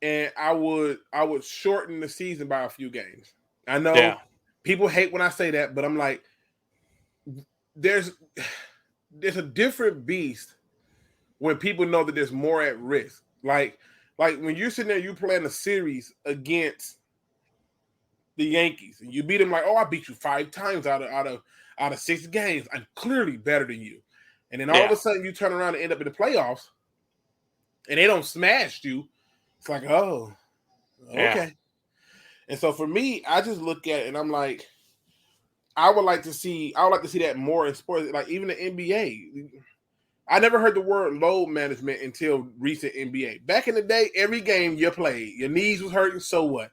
and I would shorten the season by a few games. I know people hate when I say that, but I'm like, there's a different beast when people know that there's more at risk. Like when you're sitting there, you playing a series against the Yankees, and you beat them like, oh, I beat you 5 times out of 6 games. I'm clearly better than you. And then all of a sudden you turn around and end up in the playoffs and they don't smash you. It's like, oh, okay. Yeah. And so for me, I just look at it and I'm like, I would like to see that more in sports, like even the NBA. I never heard the word load management until recent NBA. Back in the day, every game you played, your knees was hurting, so what?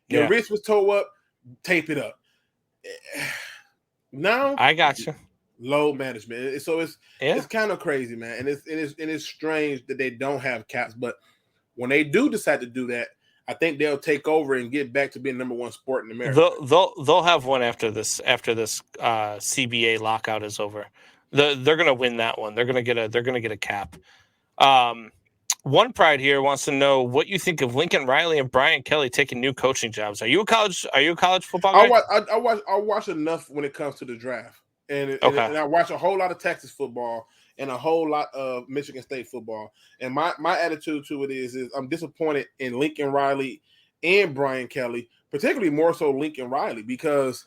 Your wrist was tore up, tape it up. Now I got you. Load management. So it's Yeah. kind of crazy, man. And it's strange that they don't have caps. But when they do decide to do that, I think they'll take over and get back to being number one sport in America. They'll have one after this CBA lockout is over. They're gonna win that one. They're gonna get a cap. One Pride here wants to know what you think of Lincoln Riley and Brian Kelly taking new coaching jobs. Are you a college football guy? I watch enough when it comes to the draft, and Okay. I watch a whole lot of Texas football and a whole lot of Michigan State football. And my attitude to it is I'm disappointed in Lincoln Riley and Brian Kelly, particularly more so Lincoln Riley, because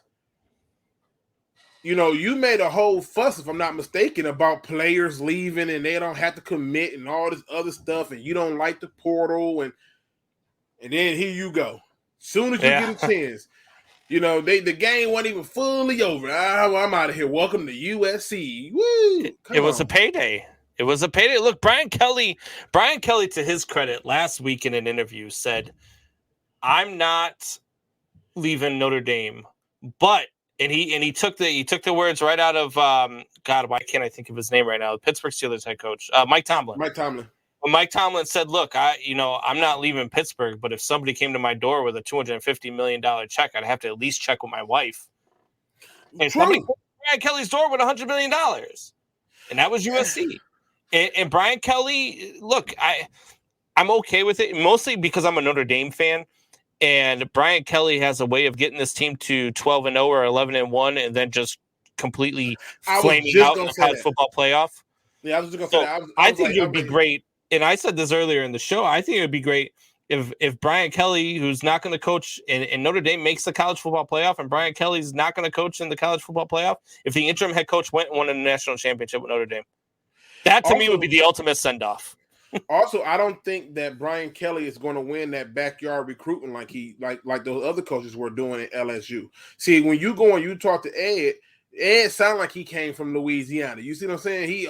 you made a whole fuss, if I'm not mistaken, about players leaving and they don't have to commit and all this other stuff, and you don't like the portal, and then here you go. Soon as you get a chance, the game wasn't even fully over. I'm out of here. Welcome to USC. Woo! It was a payday. It was a payday. Look, Brian Kelly, to his credit, last week in an interview said, "I'm not leaving Notre Dame," but and he took the words right out of God. Why can't I think of his name right now? The Pittsburgh Steelers head coach, Mike Tomlin. When Mike Tomlin said, "Look, I'm not leaving Pittsburgh, but if somebody came to my door with a $250 million check, I'd have to at least check with my wife." And somebody came to Brian Kelly's door with $100 million, and that was USC. And Brian Kelly, look, I'm okay with it, mostly because I'm a Notre Dame fan. And Brian Kelly has a way of getting this team to 12-0 or 11-1, and then just completely flaming out in the college football playoff. Yeah, I was just going to say that. I think it would be great. And I said this earlier in the show. I think it would be great if Brian Kelly, who's not going to coach, and Notre Dame makes the college football playoff, and Brian Kelly's not going to coach in the college football playoff, if the interim head coach went and won a national championship with Notre Dame. That, to me, would be the ultimate send-off. Also, I don't think that Brian Kelly is going to win that backyard recruiting like those other coaches were doing at LSU. See, when you go and you talk to Ed sounded like he came from Louisiana. You see what I'm saying?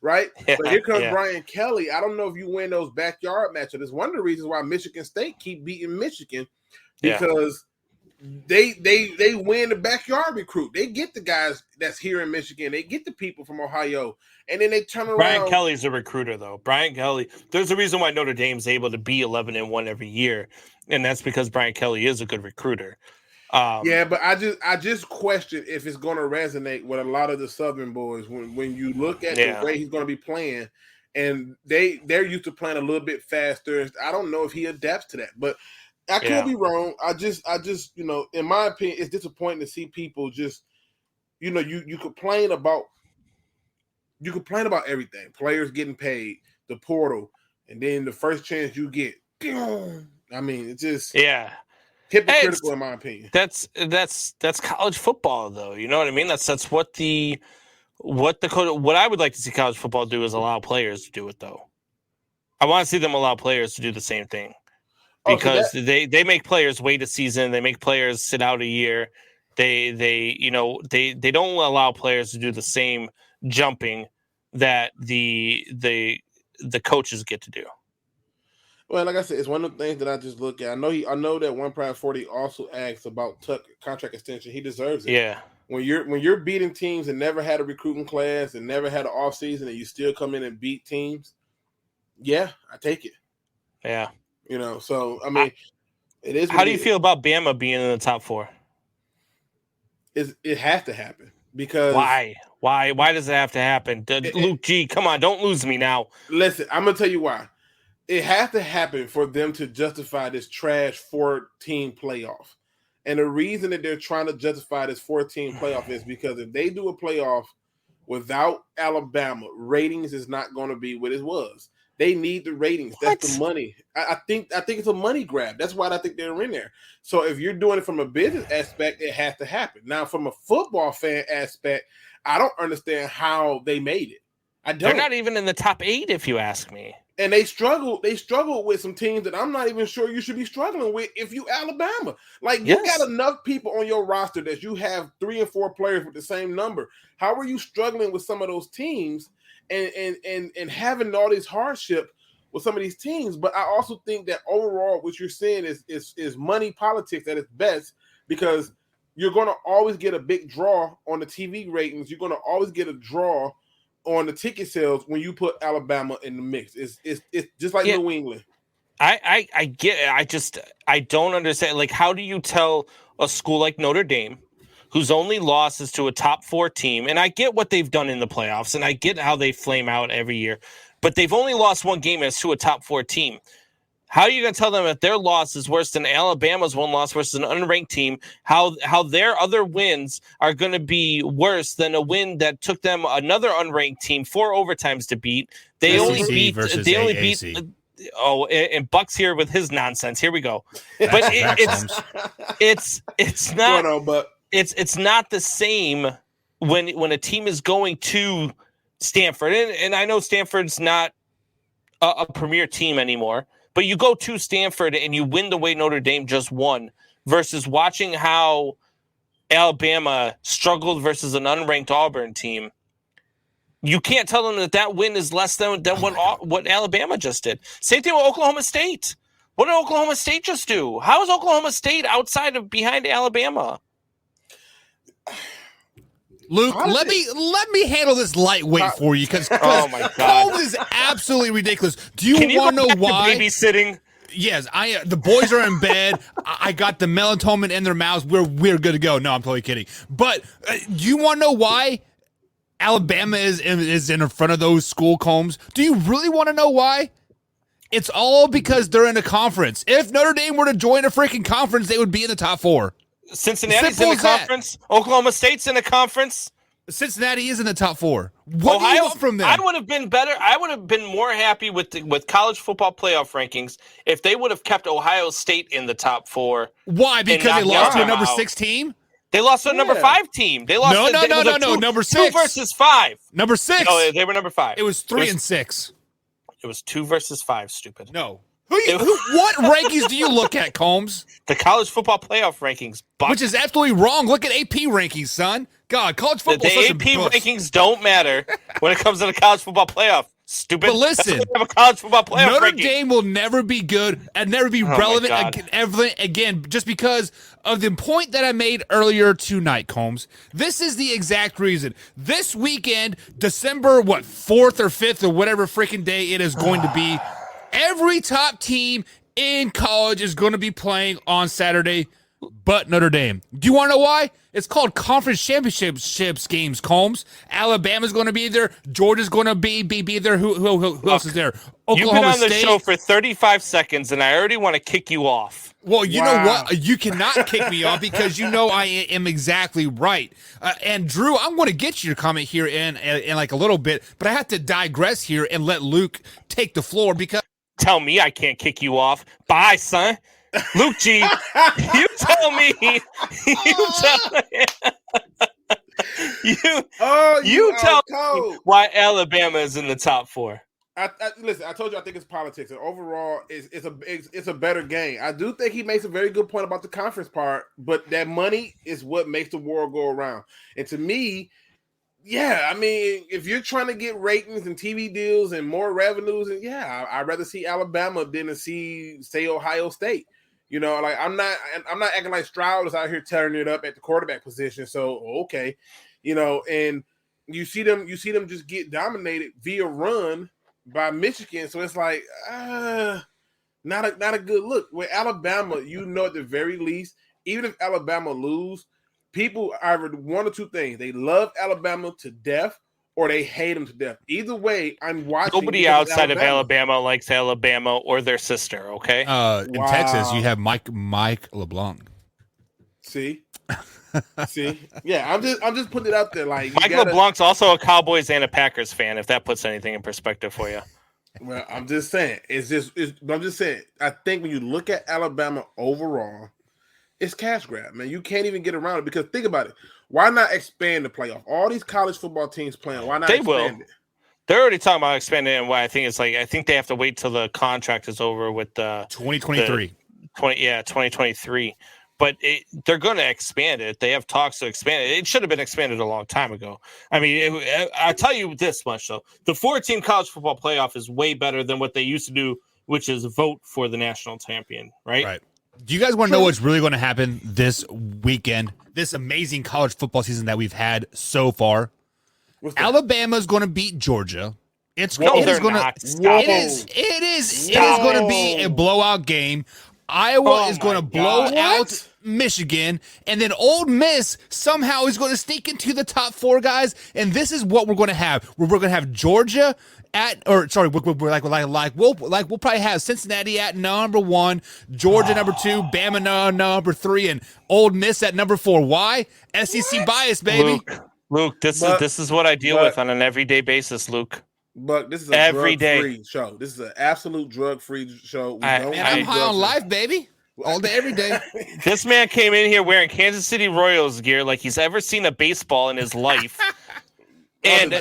Right? Yeah, so here comes Brian Kelly. I don't know if you win those backyard matchups. It's one of the reasons why Michigan State keep beating Michigan, because they win the backyard recruit. They get the guys that's here in Michigan. They get the people from Ohio, and then they turn around. Brian Kelly's a recruiter, though. Brian Kelly. There's a reason why Notre Dame's able to be 11-1 every year, and that's because Brian Kelly is a good recruiter. But I just question if it's going to resonate with a lot of the Southern boys when you look at the way he's going to be playing, and they're used to playing a little bit faster. I don't know if he adapts to that, but I could be wrong. I just in my opinion, it's disappointing to see people just you complain about everything. Players getting paid, the portal, and then the first chance you get. I mean, it's just hypocritical in my opinion. That's college football, though. You know what I mean? That's what I would like to see college football do is allow players to do it, though. I want to see them allow players to do the same thing, because they make players wait a season. They make players sit out a year. They don't allow players to do the same jumping that the coaches get to do. Well, like I said, it's one of the things that I just look at. I know that One Pride 40 also asks about Tucker contract extension. He deserves it. Yeah. When you're beating teams and never had a recruiting class and never had an off season, and you still come in and beat teams, I take it. Yeah. So I mean, it is. How do you feel about Bama being in the top 4? It has to happen, because why does it have to happen? Luke G, come on, don't lose me now. Listen, I'm gonna tell you why. It has to happen for them to justify this trash 4-team playoff. And the reason that they're trying to justify this 4-team playoff is because if they do a playoff without Alabama, ratings is not going to be what it was. They need the ratings. What? That's the money. I think it's a money grab. That's why I think they're in there. So if you're doing it from a business aspect, it has to happen. Now, from a football fan aspect, I don't understand how they made it. I don't. They're not even in the top 8, if you ask me. And they struggled with some teams that I'm not even sure you should be struggling with if you Alabama. Like, you got enough people on your roster that you have 3 and 4 players with the same number. How are you struggling with some of those teams and having all this hardship with some of these teams? But I also think that overall what you're saying is money politics at its best, because you're going to always get a big draw on the TV ratings. You're going to always get a draw on the ticket sales when you put Alabama in the mix. It's just like New England. I get it. I don't understand. Like, how do you tell a school like Notre Dame, whose only loss is to a top 4 team, and I get what they've done in the playoffs, and I get how they flame out every year, but they've only lost one game as to a top 4 team. How are you going to tell them that their loss is worse than Alabama's one loss versus an unranked team? How their other wins are going to be worse than a win that took them another unranked team 4 overtimes to beat? They only beat. Oh, and Buck's here with his nonsense. Here we go. But it's not. No, but it's not the same when a team is going to Stanford, and I know Stanford's not a premier team anymore. But you go to Stanford and you win the way Notre Dame just won versus watching how Alabama struggled versus an unranked Auburn team. You can't tell them that win is less than what Alabama just did. Same thing with Oklahoma State. What did Oklahoma State just do? How is Oklahoma State behind Alabama? Luke, let me handle this lightweight for you because oh my God, Combs is absolutely ridiculous. Do you want to know why? Babysitting? Yes, the boys are in bed. I got the melatonin in their mouths. We're good to go. No, I'm totally kidding. But do you want to know why Alabama is in front of those school, Combs? Do you really want to know why? It's all because they're in a conference. If Notre Dame were to join a freaking conference, they would be in the top 4. Cincinnati's in the conference. Oklahoma State's in the conference. Cincinnati is in the top 4. What do you want from them? I would have been better. I would have been more happy with college football playoff rankings if they would have kept Ohio State in the top 4. Why? Because they lost to a number 6 team? They lost to a number 5 team. They lost. No. Number 6. 2 versus 5. Number 6. No, they were number 5. It was 3 and 6. It was 2 versus 5. Stupid. No. What rankings do you look at, Combs? The college football playoff rankings, which is absolutely wrong. Look at AP rankings, son. God, college football. The AP rankings don't matter when it comes to the college football playoff. Stupid. But listen, have a college football playoff Notre ranking. Dame will never be good and never be relevant again, just because of the point that I made earlier tonight, Combs. This is the exact reason. This weekend, December 4th or 5th or whatever freaking day it is going to be, every top team in college is going to be playing on Saturday, but Notre Dame. Do you want to know why? It's called Conference Championships games, Combs. Alabama's going to be there. Georgia's going to be there. Who else is there? Oklahoma You've been on the State. show for 35 seconds, and I already want to kick you off. Well, you know what? You cannot kick me off because you know I am exactly right. And Drew, I'm going to get your comment here in like a little bit, but I have to digress here and let Luke take the floor because. Tell me I can't kick you off. Bye, son. Luke G, you tell me. You tell me why Alabama is in the top 4. Listen, I told you I think it's politics, and overall, it's a better game. I do think he makes a very good point about the conference part, but that money is what makes the world go around. And to me, yeah, I mean, if you're trying to get ratings and TV deals and more revenues, and I'd rather see Alabama than to say Ohio State. You know, like I'm not acting like Stroud is out here tearing it up at the quarterback position. So okay, you know, and you see them just get dominated via run by Michigan. So it's like not a good look. With Alabama, you know, at the very least, even if Alabama lose, people either one or two things: they love Alabama to death, or they hate them to death. Either way, I'm watching. Nobody outside of Alabama likes Alabama or their sister. Okay. In Texas, you have Mike LeBlanc. See, yeah. I'm just putting it out there. Like Mike LeBlanc's also a Cowboys and a Packers fan. If that puts anything in perspective for you. Well, I'm just saying. I'm just saying. I think when you look at Alabama overall, it's cash grab, man. You can't even get around it because think about it. Why not expand the playoff? All these college football teams playing. Why not expand it? They're already talking about expanding it, and what I think it's like, I think they have to wait till the contract is over with the 2023. 2023. But they're going to expand it. They have talks to expand it. It should have been expanded a long time ago. I mean, I'll tell you this much, though. The 4-team college football playoff is way better than what they used to do, which is vote for the national champion, right? Right. Do you guys want to know what's really going to happen this weekend? This amazing college football season that we've had so far. Alabama's going to beat Georgia. It is going to be a blowout game. Iowa is going to blow out Michigan, and then Ole Miss somehow is going to sneak into the top 4, guys. And this is what we're going to have. We're going to have Georgia we'll probably have Cincinnati at number 1, Georgia number 2, Bama number 3, and Ole Miss at number 4. Why? SEC bias, baby. Luke, this is what I deal with on an everyday basis, Luke. But this is a drug-free show. This is an absolute drug-free show. I'm high on life, baby. All day, every day. This man came in here wearing Kansas City Royals gear like he's ever seen a baseball in his life. And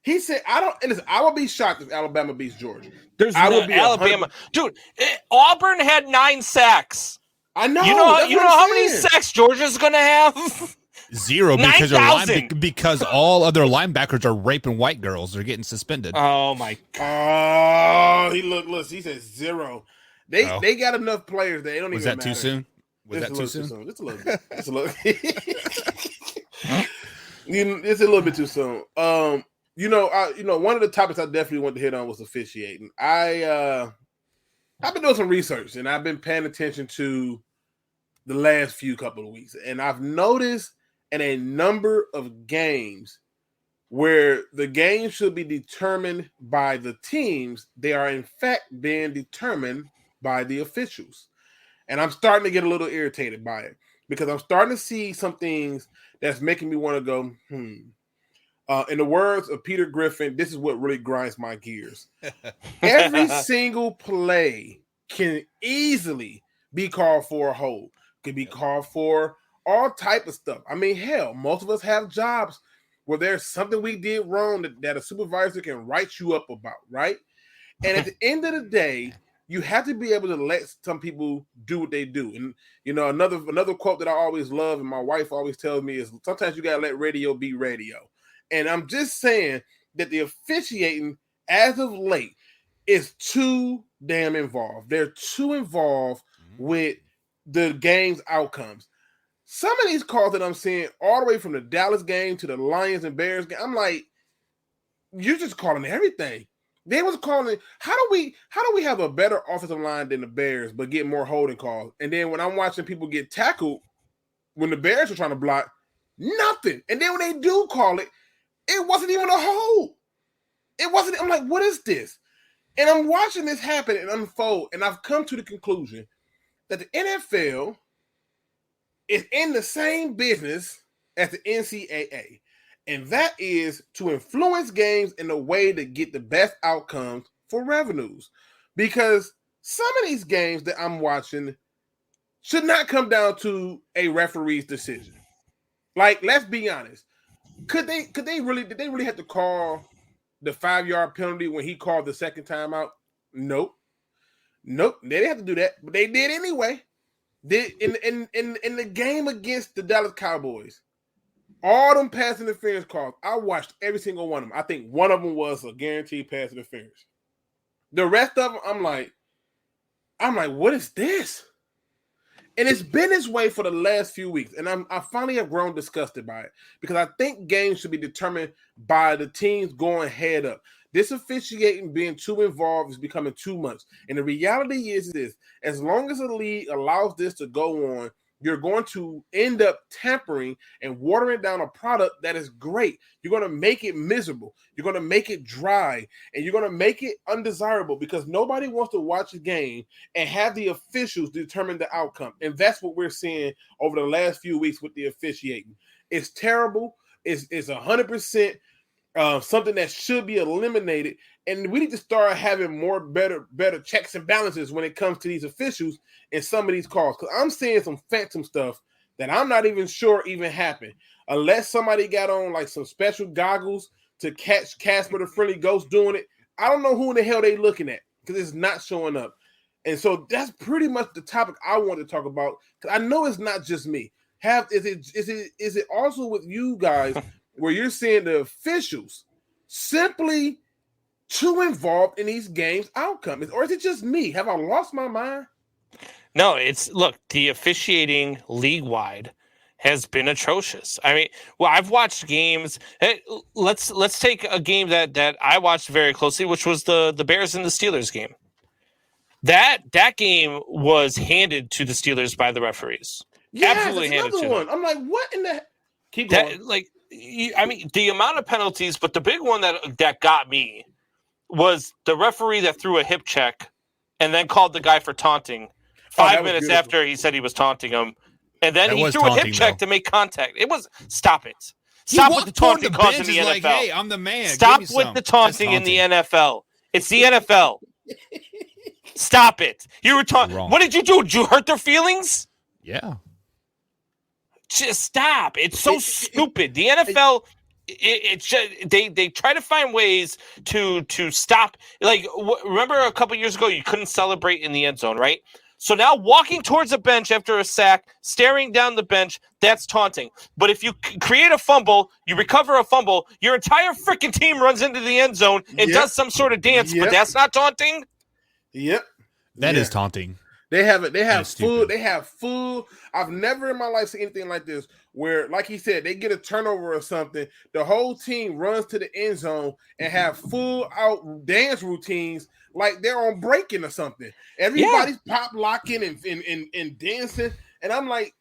he said, I would be shocked if Alabama beats Georgia. Alabama. Dude, Auburn had 9 sacks. I know. You know how many sacks Georgia's going to have? 0 because all other linebackers are raping white girls. They're getting suspended. Oh my God! He said 0. They got enough players that they don't even matter. Was that too soon? It's a little bit. It's a little. It's a little bit too soon. One of the topics I definitely want to hit on was officiating. I've been doing some research and I've been paying attention to the last few couple of weeks, and I've noticed in a number of games where the game should be determined by the teams, they are in fact being determined by the officials. And I'm starting to get a little irritated by it because I'm starting to see some things that's making me want to go, in the words of Peter Griffin, this is what really grinds my gears. Every single play can easily be called for a hold, can be called for all type of stuff. I mean, hell, most of us have jobs where there's something we did wrong that a supervisor can write you up about, right? And at the end of the day, you have to be able to let some people do what they do. And, another quote that I always love and my wife always tells me is sometimes you got to let radio be radio. And I'm just saying that the officiating as of late is too damn involved. They're too involved with the game's outcomes. Some of these calls that I'm seeing all the way from the Dallas game to the Lions and Bears game, I'm like, you're just calling everything. They was calling, how do we have a better offensive line than the Bears but get more holding calls? And then when I'm watching people get tackled when the Bears are trying to block, nothing. And then when they do call it, it wasn't even a hold. It wasn't. I'm like, what is this? And I'm watching this happen and unfold, and I've come to the conclusion that the NFL is in the same business as the NCAA, and that is to influence games in a way to get the best outcomes for revenues. Because some of these games that I'm watching should not come down to a referee's decision. Like, let's be honest. Did they really have to call the 5-yard penalty when he called the second time out? Nope. They didn't have to do that, but they did anyway. In the game against the Dallas Cowboys, all them pass interference calls, I watched every single one of them. I think one of them was a guaranteed pass interference. The rest of them, I'm like, what is this? And it's been this way for the last few weeks, and I finally have grown disgusted by it because I think games should be determined by the teams going head up. This officiating being too involved is becoming too much. And the reality is this: as long as the league allows this to go on, you're going to end up tampering and watering down a product that is great. You're going to make it miserable. You're going to make it dry, and you're going to make it undesirable because nobody wants to watch a game and have the officials determine the outcome. And that's what we're seeing over the last few weeks with the officiating. It's terrible. It's 100% something that should be eliminated. And we need to start having more better checks and balances when it comes to these officials and some of these calls. Because I'm seeing some phantom stuff that I'm not even sure even happened. Unless somebody got on like some special goggles to catch Casper the Friendly Ghost doing it. I don't know who in the hell they looking at because it's not showing up. And so that's pretty much the topic I want to talk about. Because I know it's not just me. Is it also with you guys where you're seeing the officials simply too involved in these games' outcomes? Or is it just me? Have I lost my mind? No, look, the officiating league-wide has been atrocious. I mean, well, I've watched games. Let's take a game that I watched very closely, which was the Bears and the Steelers game. That game was handed to the Steelers by the referees. Yeah, Absolutely that's handed another to one. them. I'm like, what in the? Keep going. I mean, the amount of penalties, but the big one that got me was the referee that threw a hip check and then called the guy for taunting 5 minutes after he said he was taunting him. And then he threw a hip check to make contact. Stop it. Stop with the taunting calls in the NFL. Hey, I'm the man. Stop with the taunting in the NFL. It's the NFL. Stop it. You were taunting. What did you do? Did you hurt their feelings? Yeah. Just stop. It's so stupid. The NFL, it's just, they try to find ways to stop. Like, remember a couple years ago, you couldn't celebrate in the end zone, right? So now walking towards a bench after a sack, staring down the bench, that's taunting. But if you create a fumble, you recover a fumble, your entire freaking team runs into the end zone and does some sort of dance, but that's not taunting? Yep. That is taunting. They have food. They have food. I've never in my life seen anything like this where, like he said, they get a turnover or something. The whole team runs to the end zone and have full out dance routines like they're on breaking or something. Everybody's pop locking and dancing. And I'm like,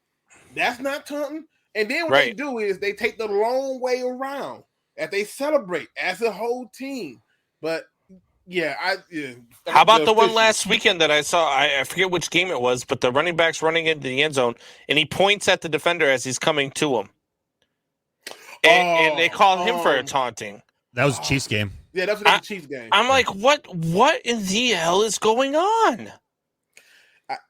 that's not taunting. And then what they do is they take the long way around as they celebrate as a whole team. But how about the one last weekend that I saw? I forget which game it was, but the running back's running into the end zone, and he points at the defender as he's coming to him. And they call him for a taunting. That was a Chiefs game. Yeah, that was a Chiefs game. I'm like, what in the hell is going on?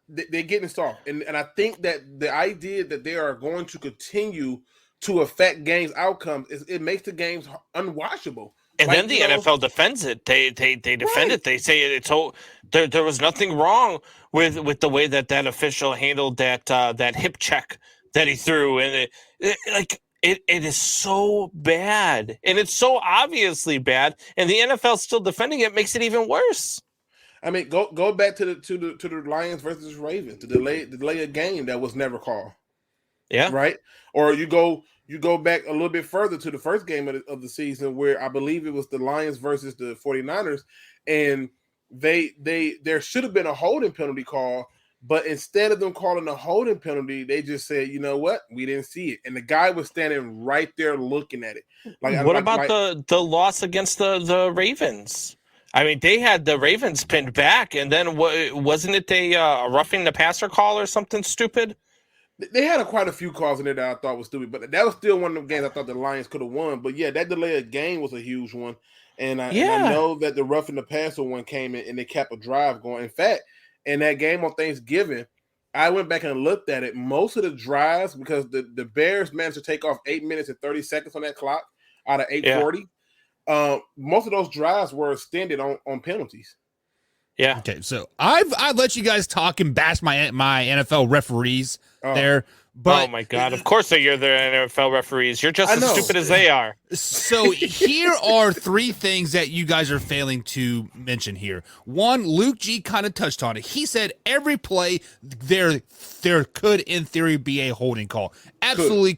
They're getting soft. And I think that the idea that they are going to continue to affect games' outcomes, it makes the games unwatchable. And then the NFL defends it. They defend it. They say there was nothing wrong with the way that official handled that hip check that he threw, and it is so bad, and it's so obviously bad, and the NFL still defending it makes it even worse. I mean, go back to the Lions versus Ravens, to delay a game that was never called. Yeah, right. Or you go back a little bit further to the first game of the season where I believe it was the Lions versus the 49ers, and there should have been a holding penalty call, but instead of them calling a holding penalty, they just said, you know what, we didn't see it, and the guy was standing right there looking at it. What about the loss against the Ravens? I mean, they had the Ravens pinned back, and then wasn't it a roughing the passer call or something stupid? They had quite a few calls in there that I thought was stupid, but that was still one of the games I thought the Lions could have won. But yeah, that delay of game was a huge one, and I know that the roughing the passer one came in and they kept a drive going. In fact, in that game on Thanksgiving, I went back and looked at it. Most of the drives, because the Bears managed to take off 8 minutes and 30 seconds on that clock out of 840. Most of those drives were extended on penalties. Yeah. Okay, so I've let you guys talk and bash my NFL referees there, but oh my god, of course you're the NFL referees. You're just as stupid as they are. So here are three things that you guys are failing to mention here. One, Luke G kind of touched on it. He said every play there could in theory be a holding call. Absolutely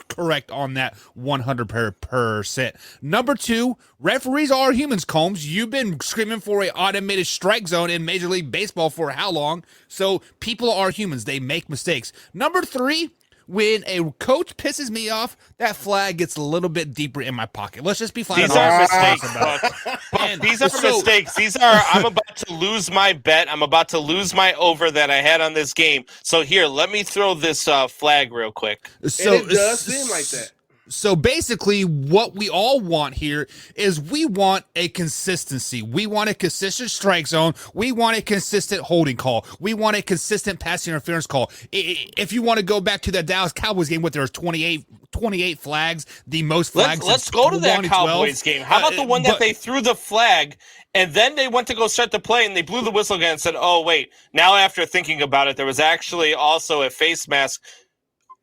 correct on that 100%. Number two, referees are humans, Combs. You've been screaming for an automated strike zone in Major League Baseball for how long? So people are humans. They make mistakes. Number three, when a coach pisses me off, that flag gets a little bit deeper in my pocket. Let's just be flat. These are mistakes. These are mistakes. These are. I'm about to lose my bet. I'm about to lose my over that I had on this game. So here, let me throw this flag real quick. So and it does seem like that. So basically, what we all want here is we want a consistency. We want a consistent strike zone. We want a consistent holding call. We want a consistent pass interference call. If you want to go back to that Dallas Cowboys game, there was 28 flags, the most flags. Let's go to that Cowboys game. How about the one that they threw the flag and then they went to go start the play and they blew the whistle again and said, "Oh wait, now after thinking about it, there was actually also a face mask."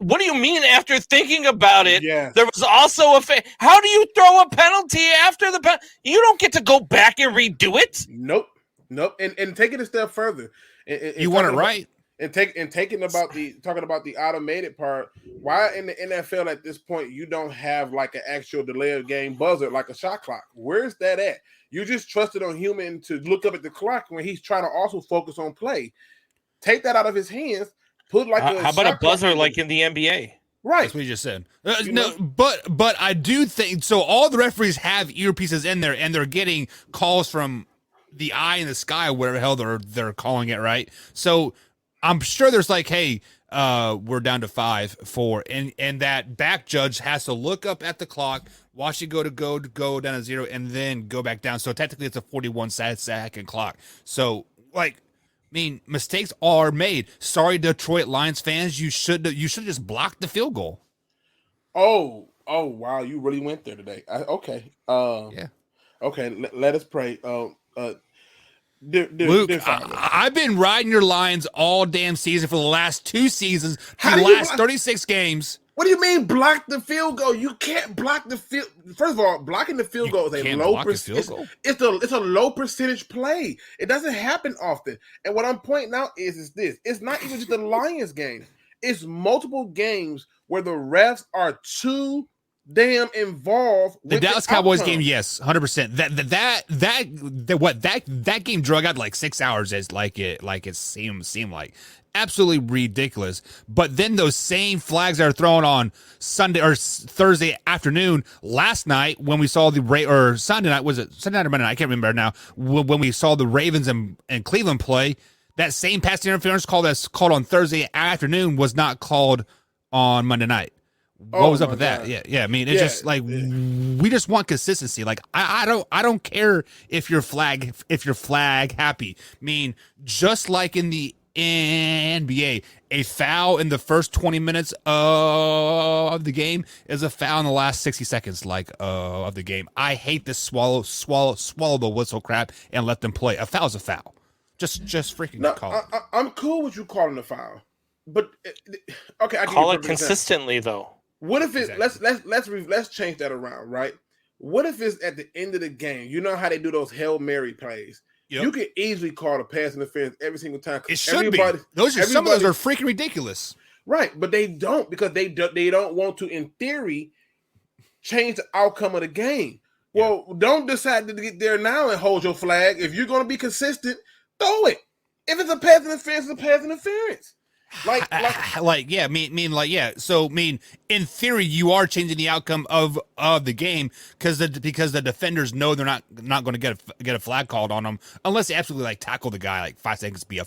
What do you mean after thinking about it? Yeah. There was also how do you throw a penalty after the penalty? You don't get to go back and redo it. Nope. Nope. And take it a step further. You want it right. Talking about the automated part. Why in the NFL at this point you don't have like an actual delay of game buzzer like a shot clock? Where's that at? You just trusted on human to look up at the clock when he's trying to also focus on play. Take that out of his hands. Put like how about a buzzer like in the NBA? Right. That's what you just said. No, but I do think so. All the referees have earpieces in there, and they're getting calls from the eye in the sky, wherever the hell they're calling it, right? So I'm sure there's like, hey, we're down to 5-4, and that back judge has to look up at the clock, watch it go down to 0, and then go back down. So technically, it's a 41-second clock. So like. I mean, mistakes are made. Sorry, Detroit Lions fans. You should just block the field goal. Oh, wow! You really went there today. Okay. Yeah. Okay. Let us pray. Luke, I've been riding your Lions all damn season for the last 2 seasons, the last 36 games. What do you mean block the field goal? You can't block the field. First of all, blocking the field goal is a low percentage. It's a low percentage play. It doesn't happen often. And what I'm pointing out is this: it's not even just the Lions game. It's multiple games where the refs are too damn involved. The Dallas Cowboys game, yes, 100%. That game drug out like 6 hours as it seemed like. Absolutely ridiculous. But then those same flags that are thrown on Sunday or Thursday afternoon last night when we saw or Sunday night, was it Sunday night or Monday night? I can't remember now. When we saw the Ravens and Cleveland play, that same pass interference call that's called on Thursday afternoon was not called on Monday night. What was up with that? Yeah. I mean, it's just like we just want consistency. Like I don't care if you're flag happy. I mean, just like in the NBA, a foul in the first 20 minutes of the game is a foul in the last 60 seconds of the game. I hate this swallow the whistle crap and let them play. A foul's a foul. Just freaking call it. I'm cool with you calling a foul, but okay, I call it consistently though. What if it? Let's change that around, right? What if it's at the end of the game? You know how they do those Hail Mary plays. Yep. You can easily call the pass interference every single time. It should be. Some of those are freaking ridiculous, right? But they don't because they don't want to, in theory, change the outcome of the game. Well, don't decide to get there now and hold your flag. If you're going to be consistent, throw it. If it's a pass interference, it's a pass interference. So, in theory, you are changing the outcome of the game because the defenders know they're not going to get a flag called on them unless they absolutely tackle the guy 5 seconds be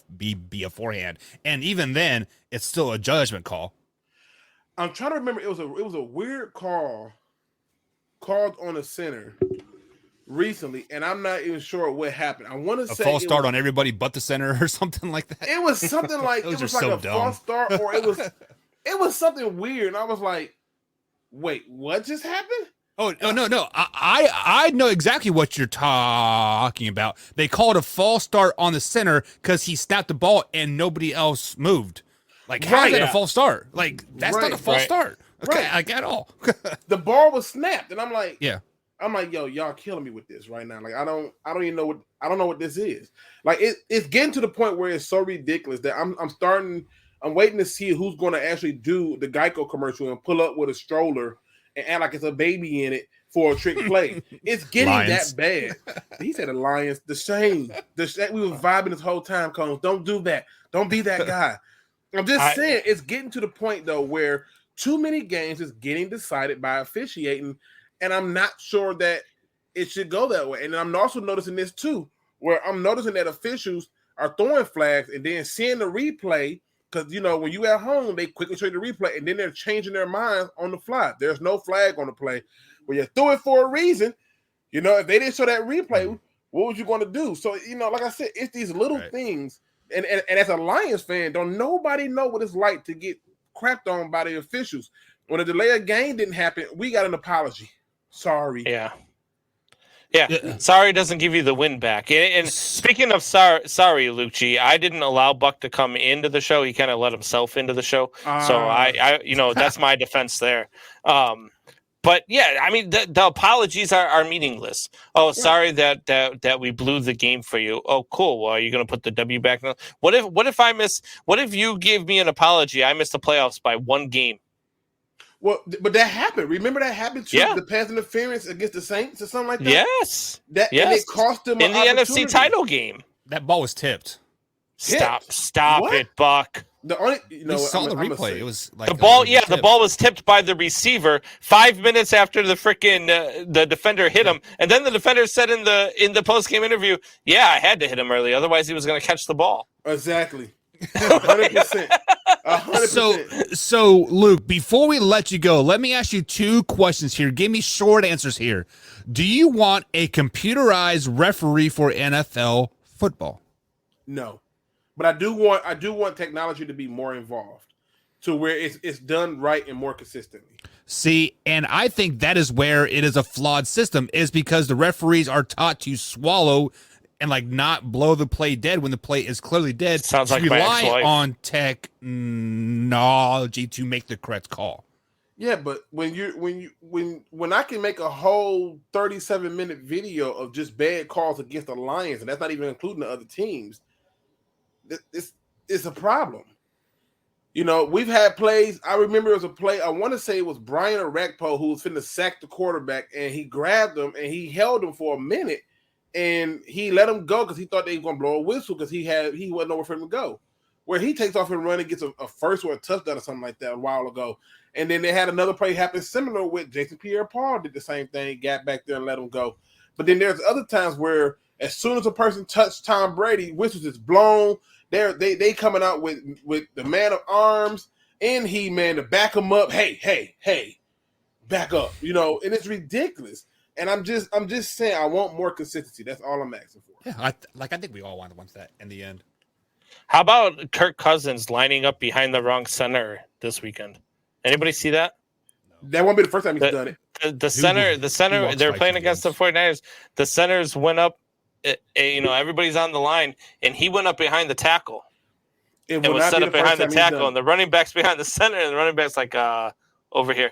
a forehand, and even then, it's still a judgment call. I'm trying to remember. It was a weird call called on a center recently, and I'm not even sure what happened. I want to say a false start on everybody but the center or something like that. It was something like it was like a false start, or it was something weird. And I was like, "Wait, what just happened?" Oh no! I know exactly what you're talking about. They called a false start on the center because he snapped the ball and nobody else moved. How is that a false start? That's not a false start. Okay, at all. The ball was snapped, and I'm like, yeah. I'm like, yo, y'all killing me with this right now. I don't even know what this is. It's getting to the point where it's so ridiculous that I'm waiting to see who's going to actually do the Geico commercial and pull up with a stroller and act like it's a baby in it for a trick play. It's getting that bad. He said the Lions, the shame. We were vibing this whole time, Combs. Don't do that. Don't be that guy. I'm just saying it's getting to the point though where too many games is getting decided by officiating. And I'm not sure that it should go that way. And I'm also noticing this too, where I'm noticing that officials are throwing flags and then seeing the replay because, when you at home, they quickly show you the replay and then they're changing their minds on the fly. There's no flag on the play. Well, you threw it for a reason. If they didn't show that replay, what was you going to do? So, like I said, it's these little things. And as a Lions fan, don't nobody know what it's like to get crapped on by the officials. When a delay of game didn't happen, we got an apology. Sorry. Yeah. Sorry doesn't give you the win back. And speaking of sorry, Lucci, I didn't allow Buck to come into the show. He kind of let himself into the show. So I that's my defense there. But yeah, I mean the apologies are meaningless. Oh, sorry that we blew the game for you. Oh, cool. Well, are you going to put the W back now? What if you gave me an apology? I missed the playoffs by one game. Well, but that happened. Remember that happened to Yeah. the pass interference against the Saints or something like that. Yes. And it cost them in the opportunity. NFC title game. That ball was tipped. Stop What? it, Buck. The only We saw the replay. It was like The ball, the ball was tipped by the receiver 5 minutes after the freaking the defender hit him, and then the defender said in the post game interview, "Yeah, I had to hit him early, otherwise he was going to catch the ball." Exactly, 100%. 100%. So Luke, before we let you go, let me ask you two questions here. Give me short answers here. Do you want a computerized referee for NFL football? No. But I do want technology to be more involved to where it's done right and more consistently. See, and I think that is where it is a flawed system, is because the referees are taught to swallow and like not blow the play dead when the play is clearly dead. Sounds like my rely ex-wife. on technology to make the correct call. Yeah, but when I can make a whole 37-minute video of just bad calls against the Lions, and that's not even including the other teams, it's a problem. You know, we've had plays. I remember it was a play. I want to say it was Brian Orakpo who was finna sack the quarterback, and he grabbed him and he held him for a minute, and he let him go because he thought they were gonna blow a whistle because he wasn't nowhere for him to go. Where he takes off and run and gets a first or a touchdown or something like that a while ago. And then they had another play happen similar with Jason Pierre-Paul did the same thing, got back there and let him go. But then there's other times where as soon as a person touched Tom Brady, whistles is blown. They coming out with the man of arms and He-Man to back him up. Hey, back up. You know, and it's ridiculous. And I'm just saying I want more consistency. That's all I'm asking for. Yeah, I think we all want that in the end. How about Kirk Cousins lining up behind the wrong center this weekend? Anybody see that? That won't be the first time he's done it. The center, they're playing against the 49ers. The centers went up, everybody's on the line, and he went up behind the tackle. It was set up behind the tackle, and the running back's behind the center, and the running back's like, over here.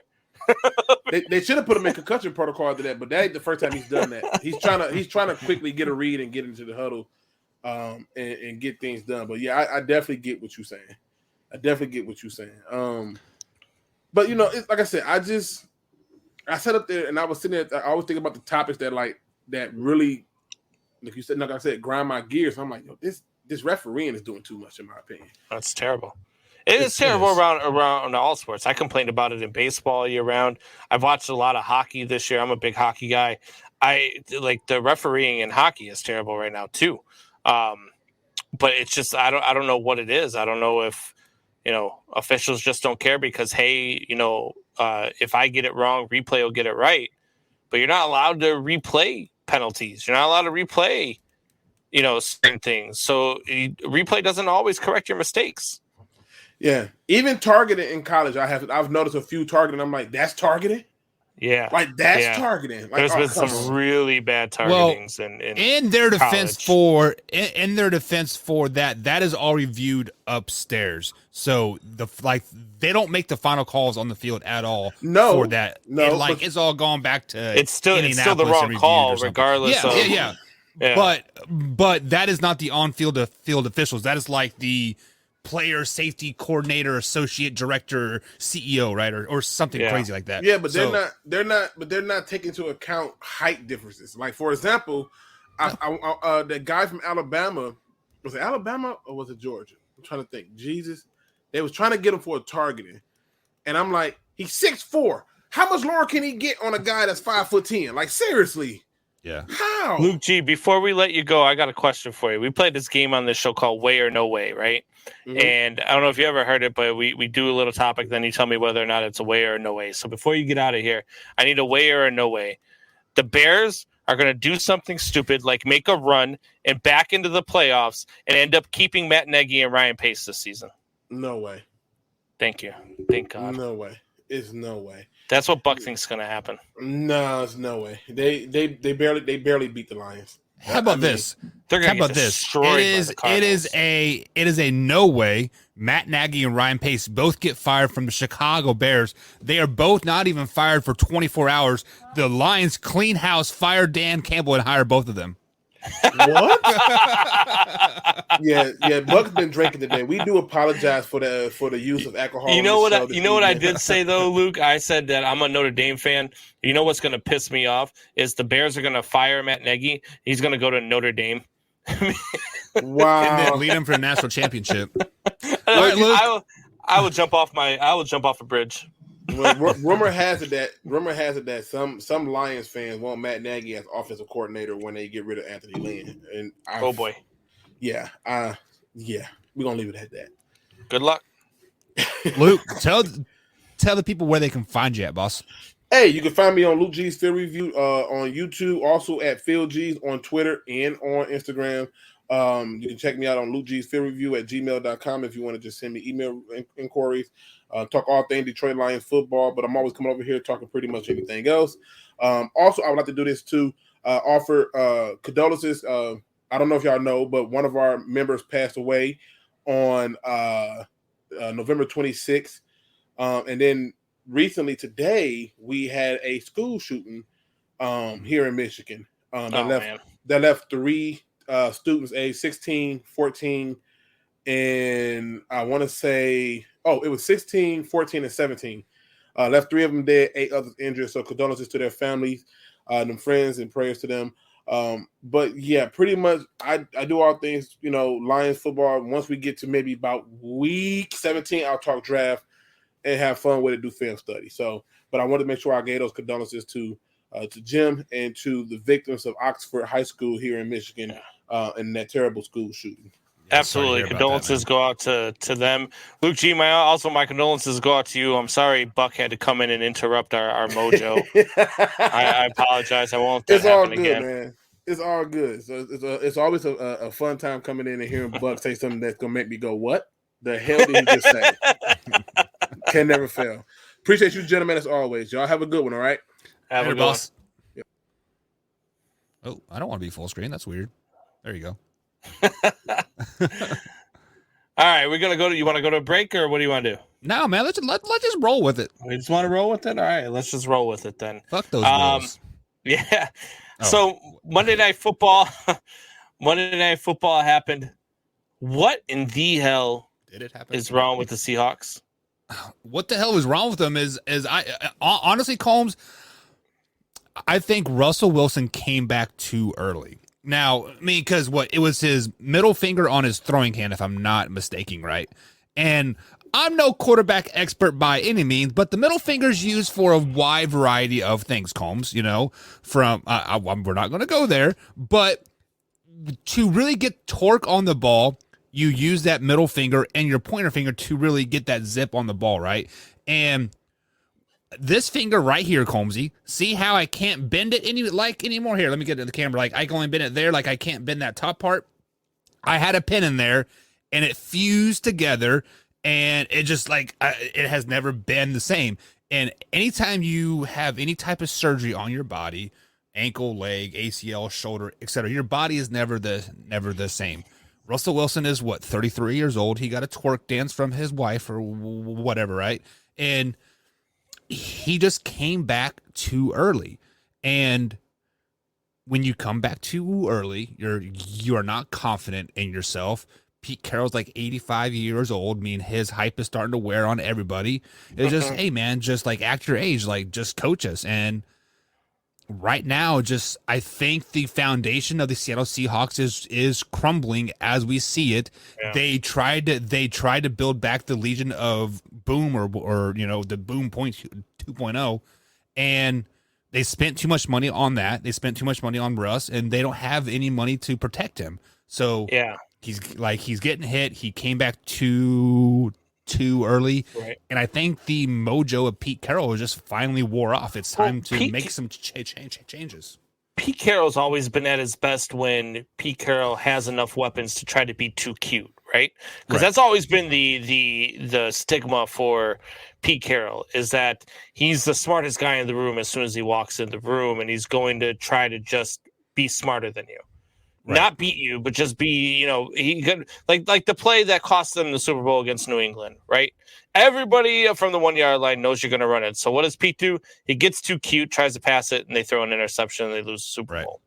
They should have put him in concussion protocol after that, but that ain't the first time he's done that. He's trying to quickly get a read and get into the huddle, and get things done. But yeah, I definitely get what you're saying. But it's like I said, I sat up there and I was sitting there. I was thinking about the topics that really, like you said, like I said, grind my gears. I'm like, this refereeing is doing too much in my opinion. That's terrible. It's terrible around all sports. I complained about it in baseball year round. I've watched a lot of hockey this year. I'm a big hockey guy. I like the refereeing in hockey is terrible right now too. But it's just I don't know what it is. I don't know if officials just don't care because if I get it wrong, replay will get it right. But you're not allowed to replay penalties. You're not allowed to replay certain things. So replay doesn't always correct your mistakes. Yeah, even targeting in college, I've noticed a few targeting. I'm like, that's targeting. Yeah, like that's targeting. Like, there's been some really bad targetings in their defense for that is all reviewed upstairs. So they don't make the final calls on the field at all. For that, it's all gone back to it's still the wrong call regardless. Yeah. But that is not the on-field officials. That is like the player safety coordinator, associate director, CEO, right, or something crazy like that. Yeah, but they're not taking into account height differences. Like for example, the guy from Alabama, was it Alabama or was it Georgia? I'm trying to think. Jesus, they was trying to get him for a targeting, and I'm like, he's 6'4". How much lower can he get on a guy that's 5'10"? Like seriously. Yeah. How? Luke G, before we let you go, I got a question for you. We played this game on this show called Way or No Way, right? Mm-hmm. And I don't know if you ever heard it, but we do a little topic, then you tell me whether or not it's a way or a no way. So before you get out of here, I need a way or a no way. The Bears are going to do something stupid, like make a run and back into the playoffs and end up keeping Matt Nagy and Ryan Pace this season. No way. Thank you. Thank God. No way. It's no way. That's what Buck thinks is going to happen. No, it's no way. They barely beat the Lions. How about this? They're How going to about get this? destroyed by the Cardinals. It is a no way. Matt Nagy and Ryan Pace both get fired from the Chicago Bears. They are both not even fired for 24 hours. The Lions clean house, fire Dan Campbell, and hire both of them. What? yeah. Buck's been drinking today. We do apologize for the use of alcohol. You know what? I did say though, Luke. I said that I'm a Notre Dame fan. You know what's going to piss me off is the Bears are going to fire Matt Nagy. He's going to go to Notre Dame. Wow! And then lead him for a national championship. I will jump off the bridge. Well, rumor has it that some Lions fans want Matt Nagy as offensive coordinator when they get rid of Anthony Lynn. And oh boy, we're gonna leave it at that. Good luck, Luke. Tell the people where they can find you at, boss. Hey, you can find me on Luke G's Field Review on YouTube, also at Phil G's on Twitter and on Instagram. You can check me out on Luke G's Field Review at gmail.com if you want to just send me email inquiries. Talk all things Detroit Lions football, but I'm always coming over here talking pretty much anything else. Also, I would like to do this too. Offer condolences. I don't know if y'all know, but one of our members passed away on November 26th. And then recently today, we had a school shooting here in Michigan that left 3 students aged 16, 14, and I want to say, it was 16, 14, and 17. Left 3 of them dead, 8 others injured. So condolences to their families, them friends, and prayers to them. But yeah, pretty much I do all things, Lions football. Once we get to maybe about week 17, I'll talk draft and have fun with it, do film study. So, but I wanted to make sure I gave those condolences to Jim and to the victims of Oxford High School here in Michigan in that terrible school shooting. Absolutely. Condolences go out to them. Luke G, my condolences go out to you. I'm sorry Buck had to come in and interrupt our mojo. I apologize. I won't let that happen again. Man. It's all good. So it's always a fun time coming in and hearing Buck say something that's going to make me go, what the hell did he just say? Can never fail. Appreciate you, gentlemen, as always. Y'all have a good one, all right? Have a good one. Yep. Oh, I don't want to be full screen. That's weird. There you go. All right, we're gonna go to. You want to go to a break, or what do you want to do? No, man. Let's just roll with it. We just want to roll with it. All right, let's just roll with it then. Fuck those Bills. Yeah. Oh. So Monday Night Football. Monday Night Football happened. What in the hell did it happen? Is wrong with the Seahawks? What the hell is wrong with them? Is I honestly, Combs. I think Russell Wilson came back too early. Now, because it was his middle finger on his throwing hand, if I'm not mistaken, right? And I'm no quarterback expert by any means, but the middle finger is used for a wide variety of things, Combs, from, we're not going to go there, but to really get torque on the ball, you use that middle finger and your pointer finger to really get that zip on the ball, right? And this finger right here, Combsy, see how I can't bend it anymore? Here, let me get to the camera. Like, I can only bend it there. Like, I can't bend that top part. I had a pin in there, and it fused together, and it just, it has never been the same. And anytime you have any type of surgery on your body, ankle, leg, ACL, shoulder, etc., your body is never the same. Russell Wilson is, 33 years old. He got a twerk dance from his wife or whatever, right? And he just came back too early. And when you come back too early, you are not confident in yourself. Pete Carroll's 85 years old, his hype is starting to wear on everybody. It's just, hey man, just act your age, just coach us. And right now, I think the foundation of the Seattle Seahawks is crumbling as we see it. Yeah. They tried to build back the Legion of Boom or the Boom 2.0, and they spent too much money on that. They spent too much money on Russ, and they don't have any money to protect him. So yeah, he's getting hit. He came back too early, right. And I think the mojo of Pete Carroll just finally wore off. It's time to make some changes. Pete Carroll's always been at his best when Pete Carroll has enough weapons to try to be too cute, right? Because that's always been the stigma for Pete Carroll, is that he's the smartest guy in the room as soon as he walks in the room, and he's going to try to just be smarter than you. not beat you, but just be, he could like the play that cost them the Super Bowl against New England, right? Everybody from the 1 yard line knows you're going to run it. So what does Pete do? He gets too cute, tries to pass it, and they throw an interception and they lose the Super Bowl.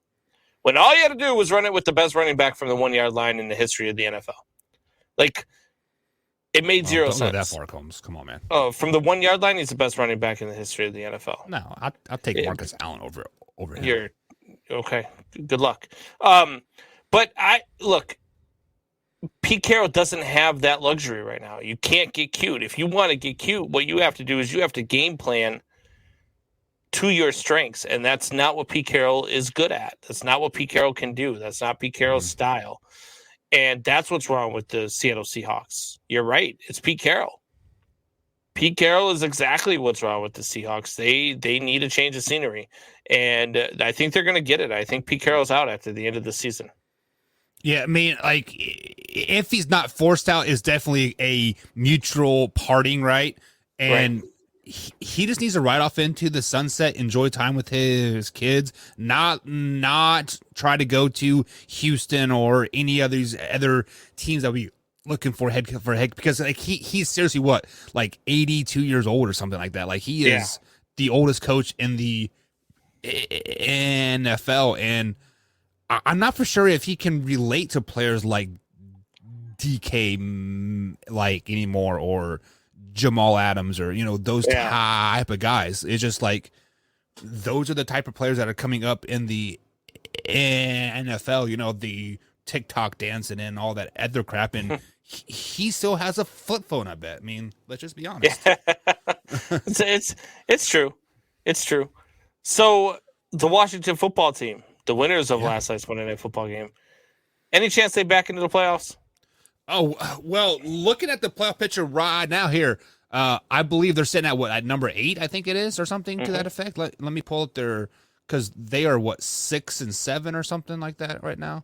When all you had to do was run it with the best running back from the 1 yard line in the history of the NFL. Like, it made zero sense. Don't go that far, Combs. Come on, man. Oh, from the 1 yard line, he's the best running back in the history of the NFL. No, I'll take Marcus Allen over him. You're okay. Good luck. But look, Pete Carroll doesn't have that luxury right now. You can't get cute. If you want to get cute, what you have to do is you have to game plan to your strengths, and that's not what Pete Carroll is good at. That's not what Pete Carroll can do. That's not Pete Carroll's style. And that's what's wrong with the Seattle Seahawks. You're right. It's Pete Carroll. Pete Carroll is exactly what's wrong with the Seahawks. They need a change of scenery. And I think they're going to get it. I think Pete Carroll's out after the end of the season. Yeah, I mean, like, if he's not forced out, it's definitely a mutual parting, right? And he just needs to ride off into the sunset, enjoy time with his kids, not try to go to Houston or any of these other teams that we looking for head because like he's seriously what, like 82 years old or something like that. Like he is the oldest coach in the NFL, and I'm not for sure if he can relate to players like DK like anymore, or Jamal Adams, or those type of guys. It's just like those are the type of players that are coming up in the NFL. The TikTok dancing and all that other crap, and he still has a flip phone. I bet. I mean, let's just be honest. It's true. It's true. So the Washington football team, the winners of last night's Monday Night Football game, any chance they back into the playoffs? Oh, well, looking at the playoff picture right now here, I believe they're sitting at number 8, I think it is, or something to that effect. Let me pull up because they are 6 and 7 or something like that right now.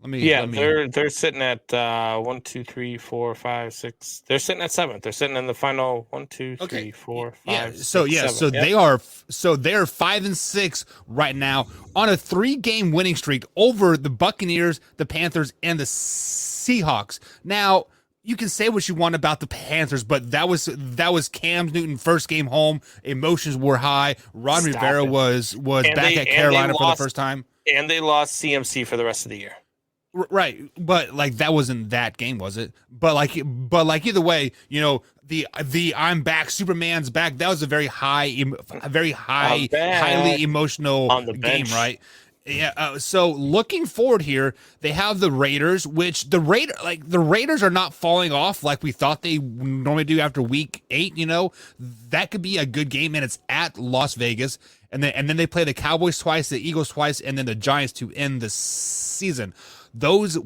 They're sitting at 1, 2, 3, 4, 5, 6. They're sitting at 7th. They're sitting in the final 1, 2, 3, 4, 5. So 6, 7. So they are. So they're 5 and 6 right now on a 3-game winning streak over the Buccaneers, the Panthers, and the Seahawks. Now you can say what you want about the Panthers, but that was Cam Newton's first game home. Emotions were high. Ron Rivera was back at Carolina for the first time, and they lost CMC for the rest of the year. Right, but like that wasn't that game, was it? But like either way, the I'm back, Superman's back. That was a very highly emotional game, right? Yeah. So looking forward here, they have the Raiders, which the Raiders are not falling off like we thought they normally do after week 8. That could be a good game, and it's at Las Vegas, and then they play the Cowboys twice, the Eagles twice, and then the Giants to end the season. Those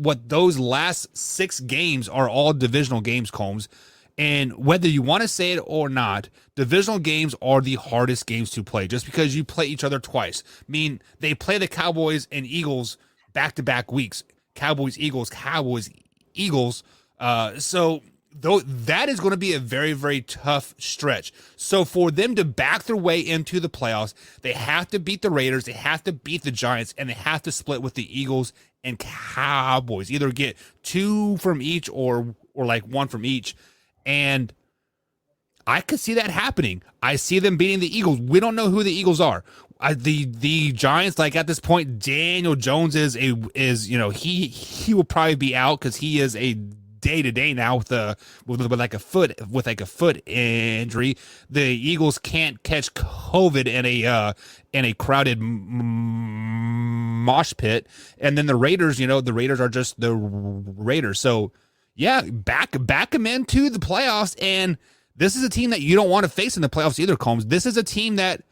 last 6 games are all divisional games, Combs. And whether you want to say it or not, divisional games are the hardest games to play just because you play each other twice. I mean, they play the Cowboys and Eagles back-to-back weeks. Cowboys, Eagles. So that is going to be a very, very tough stretch. So for them to back their way into the playoffs, they have to beat the Raiders, they have to beat the Giants, and they have to split with the Eagles and Cowboys. Either get 2 from each or like 1 from each. And I could see that happening. I see them beating the Eagles. We don't know who the Eagles are. The Giants, like at this point, Daniel Jones is he will probably be out because he is a day-to-day now with like a foot injury. The Eagles can't catch COVID in a crowded mosh pit, and then the Raiders, the Raiders are just the Raiders. So yeah, back them into the playoffs, and this is a team that you don't want to face in the playoffs either, Combs. This is a team that,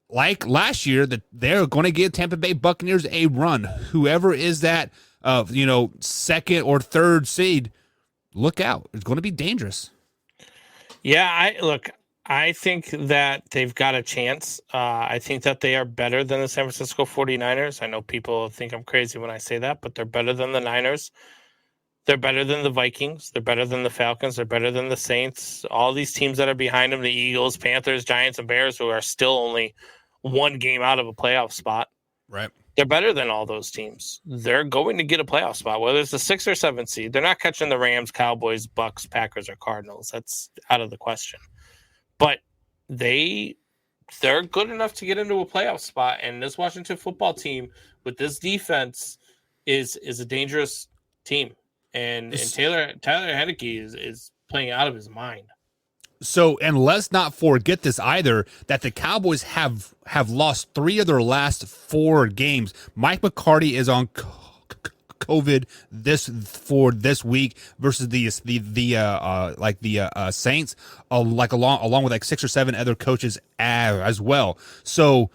like last year, that they're going to give Tampa Bay Buccaneers a run. Whoever is that, second or third seed, look out. It's going to be dangerous. Yeah, I think that they've got a chance. I think that they are better than the San Francisco 49ers. I know people think I'm crazy when I say that, but they're better than the Niners. They're better than the Vikings. They're better than the Falcons. They're better than the Saints. All these teams that are behind them, the Eagles, Panthers, Giants, and Bears, who are still only 1 game out of a playoff spot. Right. They're better than all those teams. They're going to get a playoff spot, whether it's the 6 or 7 seed. They're not catching the Rams, Cowboys, Bucks, Packers, or Cardinals. That's out of the question. But they're good enough to get into a playoff spot, and this Washington football team with this defense is a dangerous team. And Tyler Heineke is playing out of his mind. So, and let's not forget this either, that the Cowboys have lost 3 of their last 4 games. Mike McCarty is on COVID this week versus the Saints, along with like 6 or 7 other coaches as well. So,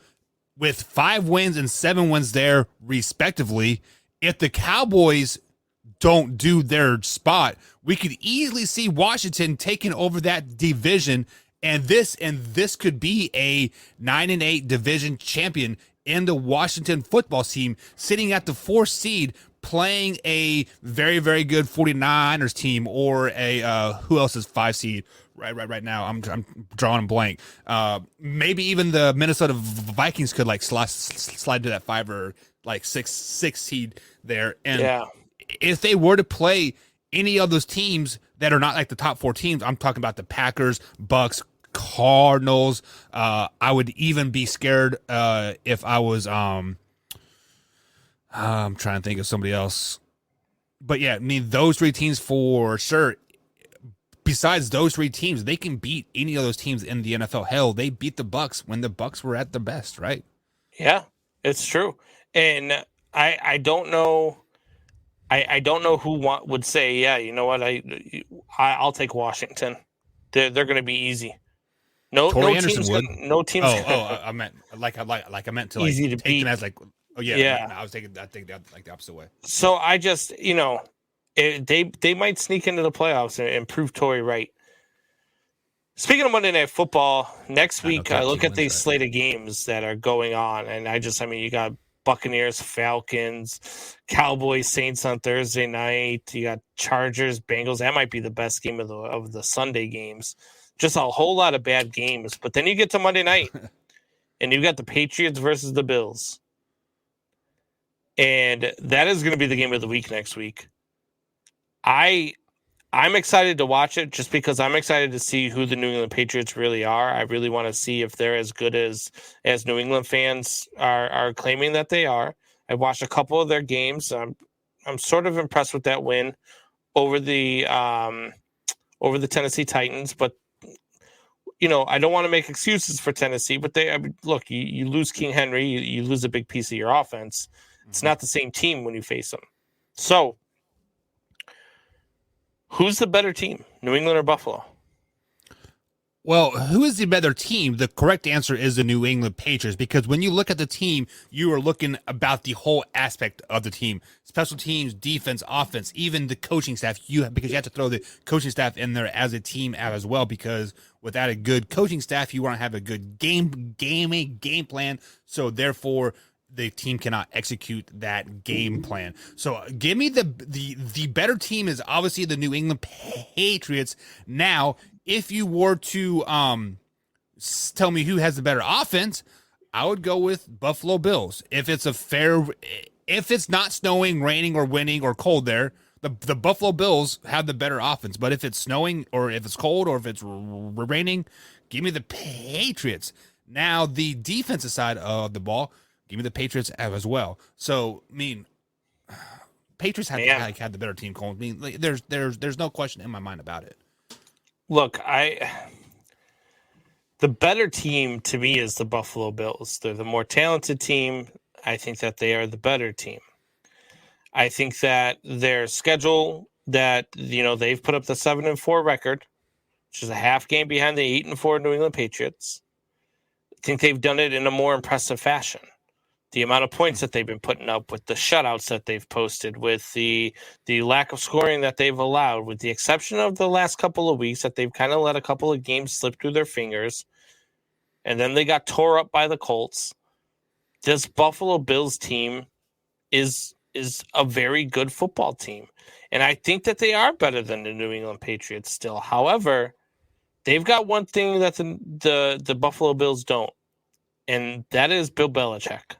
with 5 wins and 7 wins there respectively, if the Cowboys don't do their spot, we could easily see Washington taking over that division, and this could be a 9-8 division champion in the Washington football team, sitting at the 4th seed, playing a very, very good 49ers team, or a who else is 5 seed right now? I'm drawing a blank. Maybe even the Minnesota Vikings could like slide to that 5 or like 6 seed there, and yeah. If they were to play any of those teams that are not like the top 4 teams, I'm talking about the Packers, Bucks, Cardinals. I would even be scared if I was. I'm trying to think of somebody else, but yeah, I mean those 3 teams for sure. Besides those 3 teams, they can beat any of those teams in the NFL. Hell, they beat the Bucks when the Bucks were at their best, right? Yeah, it's true, and I don't know. I don't know who would say, yeah, you know what, I'll take Washington. They're going to be easy. No teams. I meant I meant to easy to take beat. them as like, oh yeah. Yeah. I think like the opposite way. So I just, they might sneak into the playoffs and prove Torrey right. Speaking of Monday Night Football, next week I look at these slate of games that are going on, and you got Buccaneers, Falcons, Cowboys, Saints on Thursday night. You got Chargers, Bengals. That might be the best game of the Sunday games. Just a whole lot of bad games. But then you get to Monday night, and you've got the Patriots versus the Bills. And that is going to be the game of the week next week. I'm excited to watch it just because I'm excited to see who the New England Patriots really are. I really want to see if they're as good as New England fans are claiming that they are. I watched a couple of their games. I'm sort of impressed with that win over the Tennessee Titans, but I don't want to make excuses for Tennessee. But look, you lose King Henry, you lose a big piece of your offense. It's not the same team when you face them. So, who's the better team, New England or Buffalo? Well, who is the better team? The correct answer is the New England Patriots, because when you look at the team, you are looking about the whole aspect of the team: special teams, defense, offense, even the coaching staff. Because you have to throw the coaching staff in there as a team as well, because without a good coaching staff, you want to have a good game plan. So therefore, the team cannot execute that game plan. So give me the better team is obviously the New England Patriots. Now, if you were to tell me who has the better offense, I would go with Buffalo Bills. If it's not snowing, raining, or windy or cold there, the Buffalo Bills have the better offense. But if it's snowing, or if it's cold, or if it's raining, give me the Patriots. Now, the defensive side of the ball, give me the Patriots as well. So, Patriots had the better team, Cole. There's no question in my mind about it. Look, the better team to me is the Buffalo Bills. They're the more talented team. I think that they are the better team. I think that their schedule, that they've put up the 7-4 record, which is a half game behind the 8-4 New England Patriots. I think they've done it in a more impressive fashion. The amount of points that they've been putting up, with the shutouts that they've posted, with the lack of scoring that they've allowed, with the exception of the last couple of weeks that they've kind of let a couple of games slip through their fingers, and then they got tore up by the Colts. This Buffalo Bills team is a very good football team, and I think that they are better than the New England Patriots still. However, they've got one thing that the Buffalo Bills don't, and that is Bill Belichick.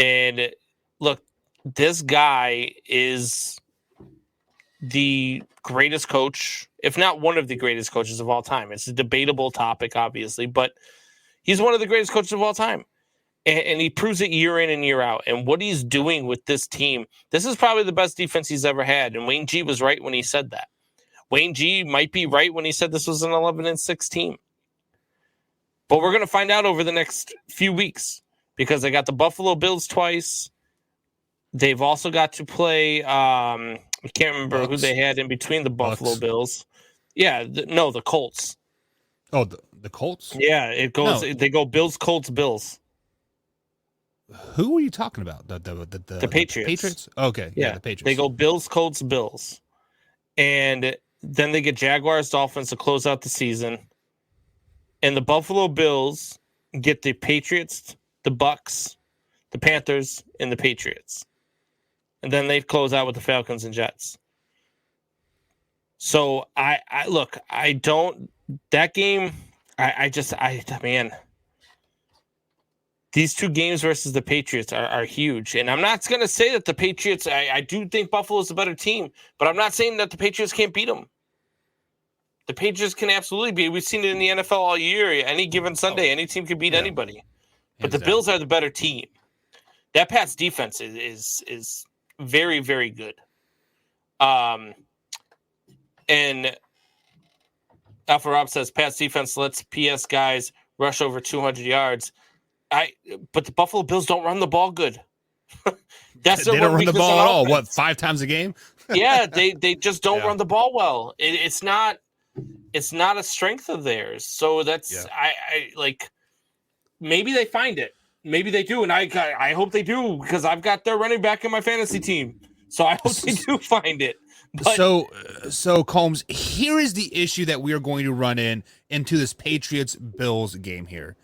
And look, this guy is the greatest coach, if not one of the greatest coaches of all time. It's a debatable topic, obviously, but he's one of the greatest coaches of all time. And he proves it year in and year out. And what he's doing with this team, this is probably the best defense he's ever had. And Wayne G was right when he said that. Wayne G might be right when he said this was an 11-6 team. But we're going to find out over the next few weeks because they got the Buffalo Bills twice. They've also got to play, I can't remember who they had in between the Buffalo Bills. Yeah, the Colts. Oh, the Colts? Yeah, it goes. No. They go Bills, Colts, Bills. Who are you talking about? The Patriots. The Patriots? Okay, yeah, the Patriots. They go Bills, Colts, Bills. And then they get Jaguars, Dolphins to close out the season. And the Buffalo Bills get the Patriots, the Bucks, the Panthers, and the Patriots. And then they close out with the Falcons and Jets. So that game, man, these two games versus the Patriots are huge. And I'm not going to say that the Patriots, I do think Buffalo's a better team, but I'm not saying that the Patriots can't beat them. The Patriots can absolutely beat. We've seen it in the NFL all year. Any given Sunday, any team can beat anybody. But the Bills are the better team. That Pats defense is very, very good. And Alpha Rob says Pats defense lets PS guys rush over 200 yards. But the Buffalo Bills don't run the ball good. They don't run the ball at all. What, 5 times a game? Yeah, they just don't run the ball well. It's not a strength of theirs. So that's I like. Maybe they find it. Maybe they do, and I hope they do because I've got their running back in my fantasy team. So I hope they do find it. But, so Combs, here is the issue that we are going to run into this Patriots-Bills game here.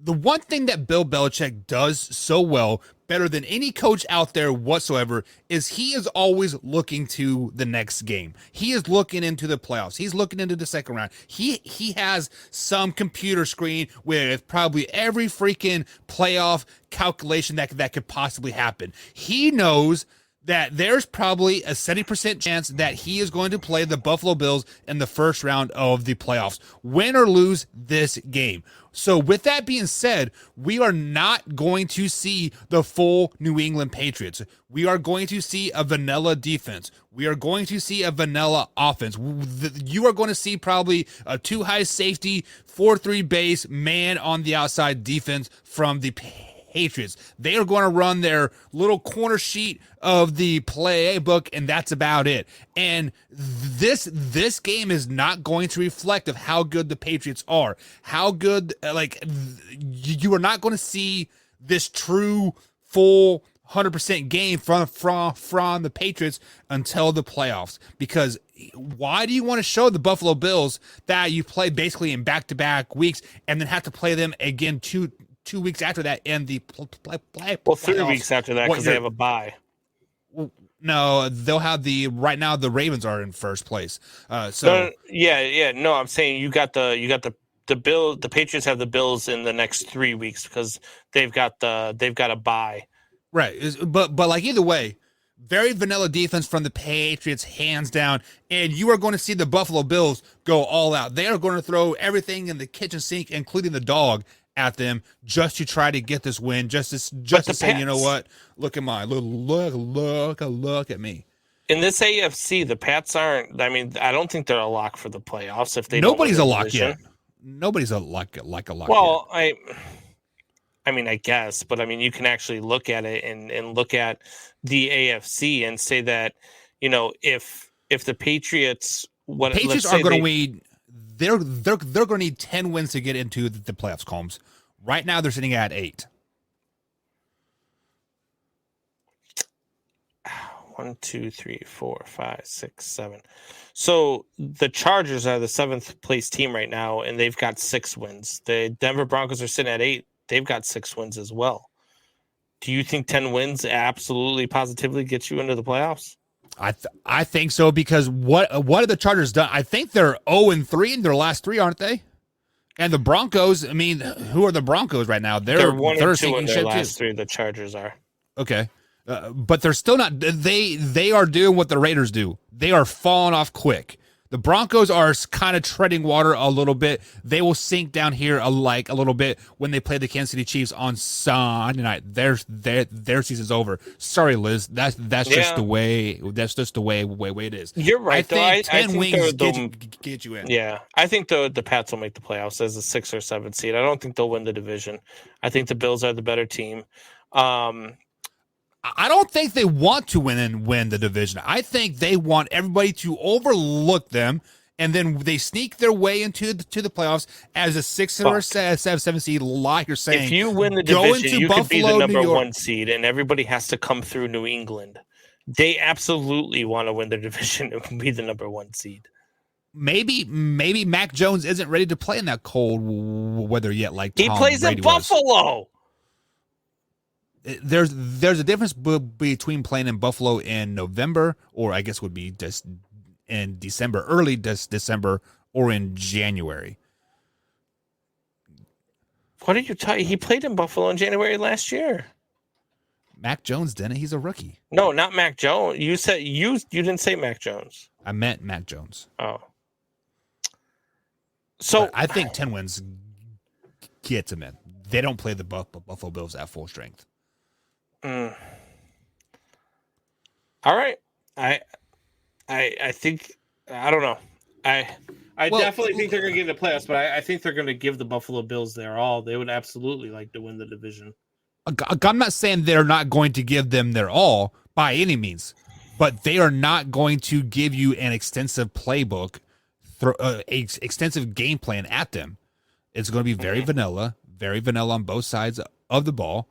The one thing that Bill Belichick does so well, better than any coach out there whatsoever, is he is always looking to the next game. He is looking into the playoffs. He's looking into the second round. He has some computer screen with probably every freaking playoff calculation that could possibly happen. He knows that there's probably a 70% chance that he is going to play the Buffalo Bills in the first round of the playoffs, win or lose this game. So with that being said, we are not going to see the full New England Patriots. We are going to see a vanilla defense. We are going to see a vanilla offense. You are going to see probably a 2 high safety, 4-3 base, man on the outside defense from the Patriots. They are going to run their little corner sheet of the playbook, and that's about it. And this game is not going to reflect of how good the Patriots are. How good, you are not going to see this true, full 100% game from the Patriots until the playoffs. Because why do you want to show the Buffalo Bills that you play basically in back-to-back weeks and then have to play them again two weeks after that in the well, 3 weeks after that because they have a bye. No, they'll have right now the Ravens are in first place. I'm saying you got the Patriots have the Bills in the next 3 weeks because they've got a bye. Right, but like either way, very vanilla defense from the Patriots, hands down, and you are going to see the Buffalo Bills go all out. They are going to throw everything in the kitchen sink, including the dog, at them just to try to get this win, just to say, you know what? Look at mine. Look at me. In this AFC, the Pats aren't. I mean, I don't think they're a lock for the playoffs. If they nobody's a lock yet. Nobody's a lock. Well, yet. I mean, I guess, but I mean, you can actually look at it and look at the AFC and say that, you know, if the Patriots, Patriots are going to win. They're going to need 10 wins to get into the playoffs, Combs. Right now, they're sitting at 8. 1, 2, 3, 4, 5, 6, 7. So the Chargers are the 7th place team right now, and they've got 6 wins. The Denver Broncos are sitting at 8. They've got 6 wins as well. Do you think 10 wins absolutely positively gets you into the playoffs? I think so, because what have the Chargers done? I think they're 0-3 in their last 3, aren't they? And the Broncos, I mean, who are the Broncos right now? They're 1-2 in their last 3. The Chargers are. Okay. But they're still not. They are doing what the Raiders do. They are falling off quick. The Broncos are kind of treading water a little bit. They will sink down here a little bit when they play the Kansas City Chiefs on Sunday night. Their season's over. Sorry, Liz. That's just the way. That's just the way it is. You're right. I think 10 wins get you in. Yeah, I think the Pats will make the playoffs as a 6 or 7 seed. I don't think they'll win the division. I think the Bills are the better team. I don't think they want to win the division. I think they want everybody to overlook them, and then they sneak their way into the playoffs as a 6 or 7 seed. Like you're saying, if you win the division, you could be the number 1 seed, and everybody has to come through New England. They absolutely want to win the division and be the number 1 seed. Maybe Mac Jones isn't ready to play in that cold weather yet. Like he plays Brady in Buffalo. There's a difference between playing in Buffalo in November, or I guess would be just in December, early December, or in January. What are you talking? He played in Buffalo in January last year. Mac Jones didn't. He's a rookie. No, not Mac Jones. You said you didn't say Mac Jones. I meant Mac Jones. Oh. So but I think 10 wins gets him in. They don't play the Buffalo Bills at full strength. All right. I think I don't know. I definitely think they're going to get in the playoffs, but I think they're going to give the Buffalo Bills their all. They would absolutely like to win the division. I'm not saying they're not going to give them their all by any means, but they are not going to give you an extensive playbook, extensive game plan at them. It's going to be very vanilla on both sides of the ball,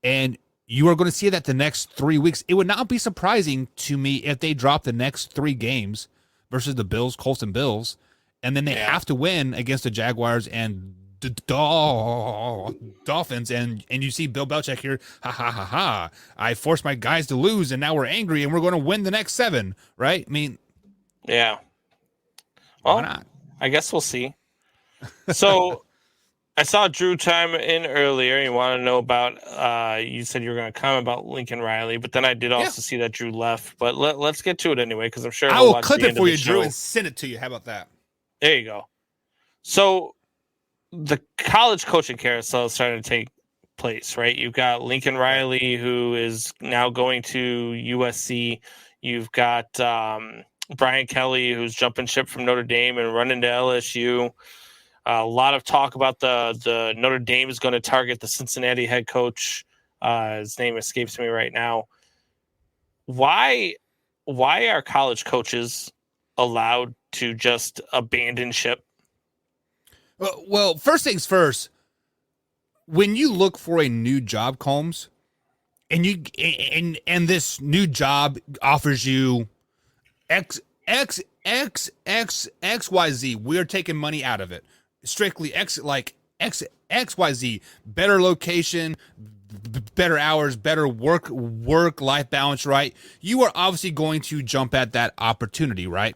and you are going to see that the next 3 weeks. It would not be surprising to me if they drop the next 3 games versus the Bills, Colts, and Bills, and then they have to win against the Jaguars and the Dolphins, and you see Bill Belichick here, ha. I forced my guys to lose, and now we're angry, and we're going to win the next 7, right? I mean, yeah. Well, why not? I guess we'll see. So I saw Drew chime in earlier. You want to know about, you said you were going to comment about Lincoln Riley, but then I did also see that Drew left. But let's get to it anyway, because I'm sure I will clip it for you, Drew, and send it to you. How about that? There you go. So the college coaching carousel is starting to take place, right? You've got Lincoln Riley, who is now going to USC. You've got Brian Kelly, who's jumping ship from Notre Dame and running to LSU. A lot of talk about the Notre Dame is going to target the Cincinnati head coach. His name escapes me right now. Why are college coaches allowed to just abandon ship? Well, first things first. When you look for a new job, Combs, and this new job offers you XYZ, we're taking money out of it. Strictly XYZ, better location, better hours, better work-life balance, right? You are obviously going to jump at that opportunity, right?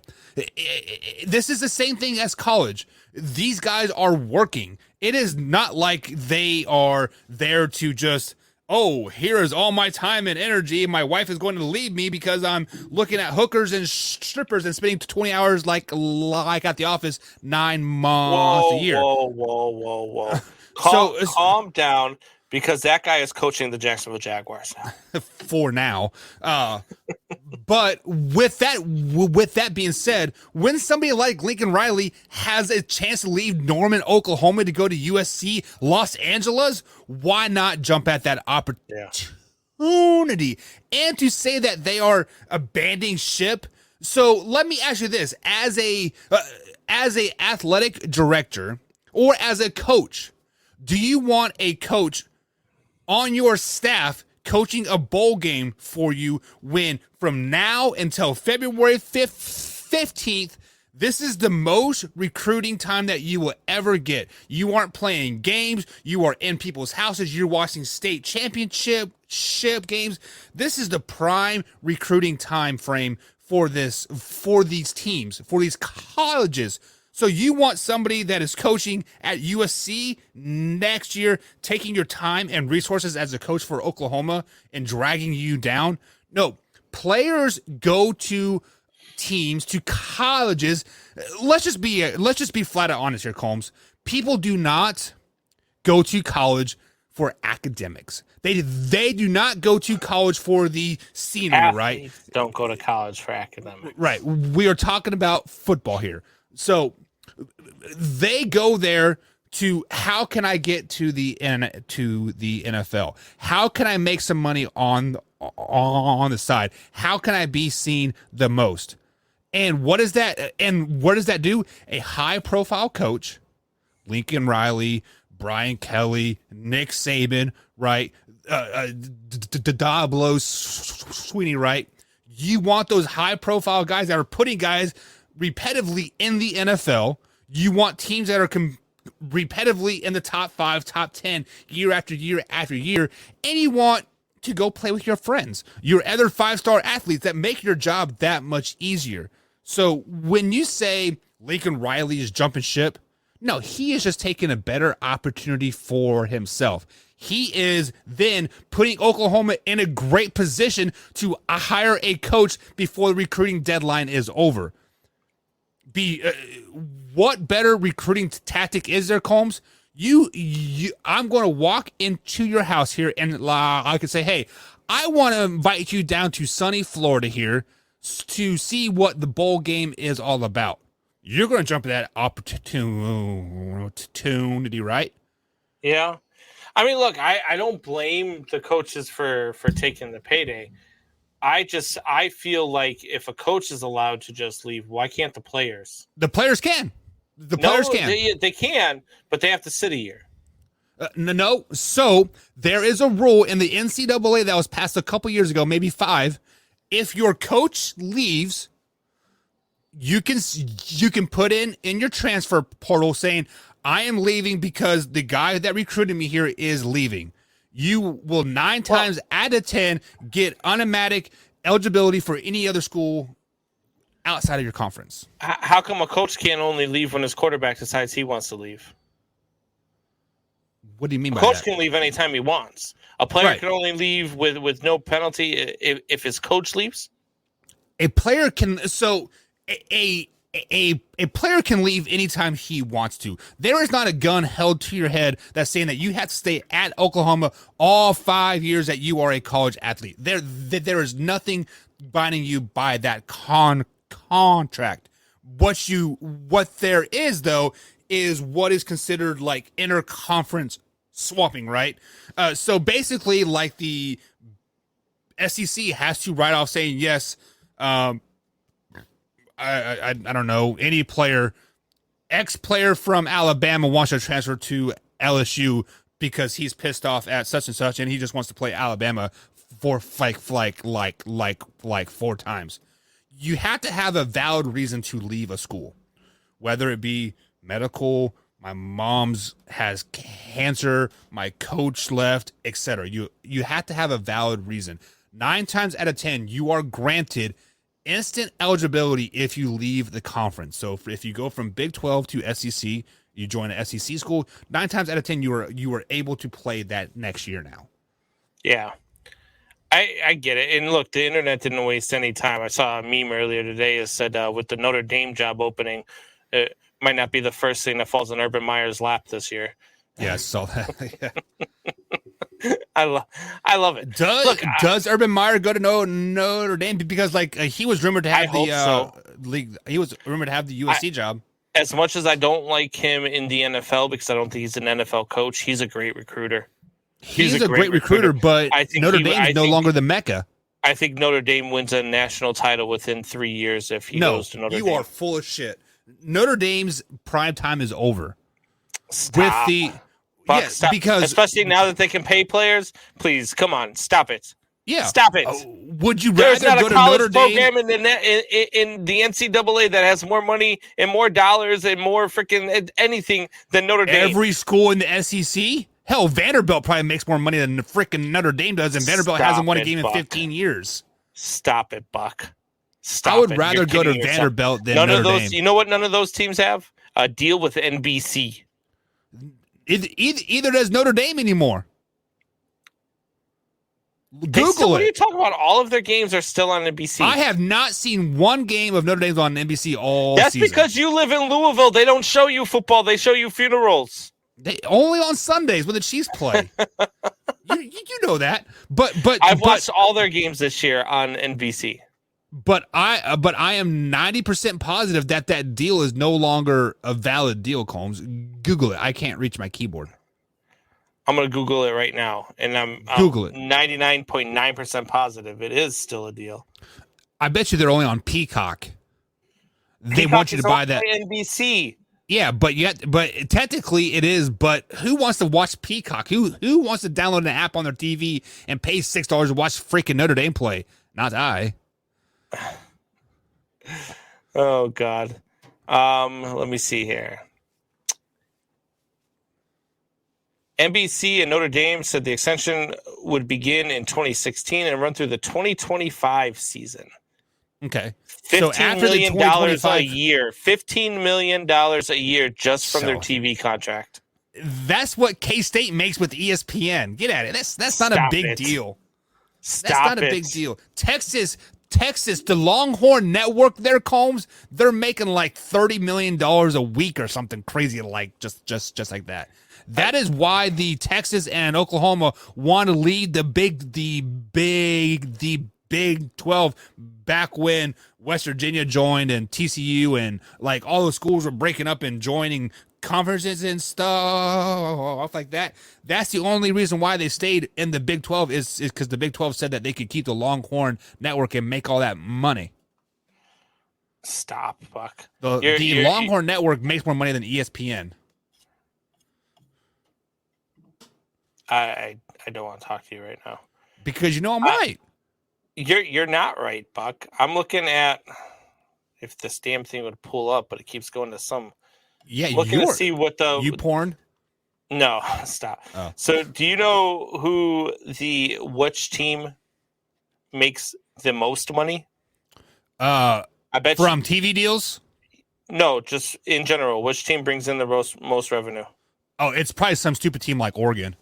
This is the same thing as college. These guys are working. It is not like they are there to just, oh, here is all my time and energy. My wife is going to leave me because I'm looking at hookers and strippers and spending 20 hours like at the office 9 months a year. Whoa. Calm down, because that guy is coaching the Jacksonville Jaguars now. For now. But with that being said, when somebody like Lincoln Riley has a chance to leave Norman, Oklahoma to go to USC, Los Angeles, why not jump at that opportunity? And to say that they are abandoning ship. So let me ask you this: as a athletic director or as a coach, do you want a coach on your staff coaching a bowl game for you when from now until February 15th, this is the most recruiting time that you will ever get? You aren't playing games. You are in people's houses. You're watching state championship games. This is the prime recruiting time frame for these teams, for these colleges. So you want somebody that is coaching at USC next year, taking your time and resources as a coach for Oklahoma and dragging you down? No, players go to teams, to colleges. Let's just be flat out honest here, Combs. People do not go to college for academics. They do not go to college for the scenery, right? Athletes don't go to college for academics. Right. We are talking about football here. So they go there to, how can I get to the NFL? How can I make some money on the side? How can I be seen the most? And what is that? And what does that do? A high profile coach, Lincoln Riley, Brian Kelly, Nick Saban, right? Dablo Sweeney, right? You want those high profile guys that are putting guys repetitively in the NFL. You want teams that are repetitively in the top 5, top 10 year after year after year. And you want to go play with your friends, your other 5-star athletes that make your job that much easier. So when you say Lincoln Riley is jumping ship, no, he is just taking a better opportunity for himself. He is then putting Oklahoma in a great position to hire a coach before the recruiting deadline is over. What better recruiting tactic is there, Combs? I'm going to walk into your house here and I could say, hey, I want to invite you down to sunny Florida here to see what the bowl game is all about. You're going to jump at that opportunity, right? Yeah. I mean, look, I don't blame the coaches for taking the payday. I feel like if a coach is allowed to just leave, why can't the players? The players can. The players can. They can, but they have to sit a year. No. So there is a rule in the NCAA that was passed a couple years ago, maybe 5. If your coach leaves, you can put in your transfer portal saying, I am leaving because the guy that recruited me here is leaving. You will 9 times out of 10 get automatic eligibility for any other school outside of your conference. How come a coach can't only leave when his quarterback decides he wants to leave? What do you mean by that? A coach that? can leave anytime he wants. A player can only leave with no penalty if his coach leaves. A player can a player can leave anytime he wants to. There is not a gun held to your head that's saying that you have to stay at Oklahoma all 5 years that you are a college athlete. There is nothing binding you by that contract. What there is, though, is what is considered like interconference swapping, right? So basically, like the SEC has to write off saying yes. I don't know, any player, ex-player from Alabama wants to transfer to LSU because he's pissed off at such and such, and he just wants to play Alabama for like 4 times. You have to have a valid reason to leave a school, whether it be medical, my mom's has cancer, my coach left, etc. You have to have a valid reason. 9 times out of 10, you are granted instant eligibility if you leave the conference. So if you go from Big 12 to SEC, you join an SEC school, 9 times out of 10 you are able to play that next year now. Yeah. I get it. And look, the internet didn't waste any time. I saw a meme earlier today that said with the Notre Dame job opening, it might not be the first thing that falls on Urban Meyer's lap this year. Yeah, I saw that. I love it. Does Urban Meyer go to Notre Dame because he was rumored to have league? He was rumored to have the USC job. As much as I don't like him in the NFL because I don't think he's an NFL coach, he's a great recruiter. He's a great recruiter, but Notre Dame is no longer the Mecca. I think Notre Dame wins a national title within 3 years if he goes to Notre Dame. You are full of shit. Notre Dame's prime time is over. Stop. Stop. Because especially now that they can pay players, please come on, stop it. Yeah, stop it. Would you rather go to Notre Dame? Program in the NCAA that has more money and more dollars and more freaking anything than Notre Dame? Every school in the SEC. Hell, Vanderbilt probably makes more money than freaking Notre Dame does, and Vanderbilt hasn't won a game in 15 years. Stop it, Buck. Stop. I would rather go to Vanderbilt than Notre Dame. You know what? None of those teams have a deal with NBC. Either does Notre Dame anymore. What Google are you it. talking about? All of their games are still on NBC. I have not seen one game of Notre Dame's on NBC all That's season. because you live in Louisville. They don't show you football. They show you funerals. They only on Sundays when the Chiefs play. you know that. But I've watched all their games this year on NBC. But I am 90% positive that deal is no longer a valid deal, Combs. Google it. I can't reach my keyboard. I'm going to Google it right now, and I'm Google it. 99.9% positive it is still a deal. I bet you they're only on Peacock. They Peacock want you to is buy owned that. by NBC. Yeah, but technically it is. But who wants to watch Peacock? Who wants to download an app on their TV and pay $6 to watch freaking Notre Dame play? Not I. Oh God. Let me see here. NBC and Notre Dame said the extension would begin in 2016 and run through the 2025 season. Okay. $15 million a year. $15 million a year just from their TV contract. That's what K-State makes with ESPN. Get at it. That's not a big deal. That's not a big deal. Texas, the Longhorn Network, their Combs, they're making like $30 million a week or something crazy, like just like that. That is why the Texas and Oklahoma want to lead the Big 12 back when West Virginia joined and TCU and like all the schools were breaking up and joining conferences and stuff like that. That's the only reason why they stayed in the Big 12 is because the Big 12 said that they could keep the Longhorn Network and make all that money. Stop, Buck. The Longhorn Network makes more money than ESPN. I don't want to talk to you right now. Because I'm right. You're not right, Buck. I'm looking at if this damn thing would pull up, but it keeps going to some. Yeah, looking to see what the you porn. No, stop. Oh. So, do you know which team makes the most money? I bet from TV deals. No, just in general, which team brings in the most revenue? Oh, it's probably some stupid team like Oregon.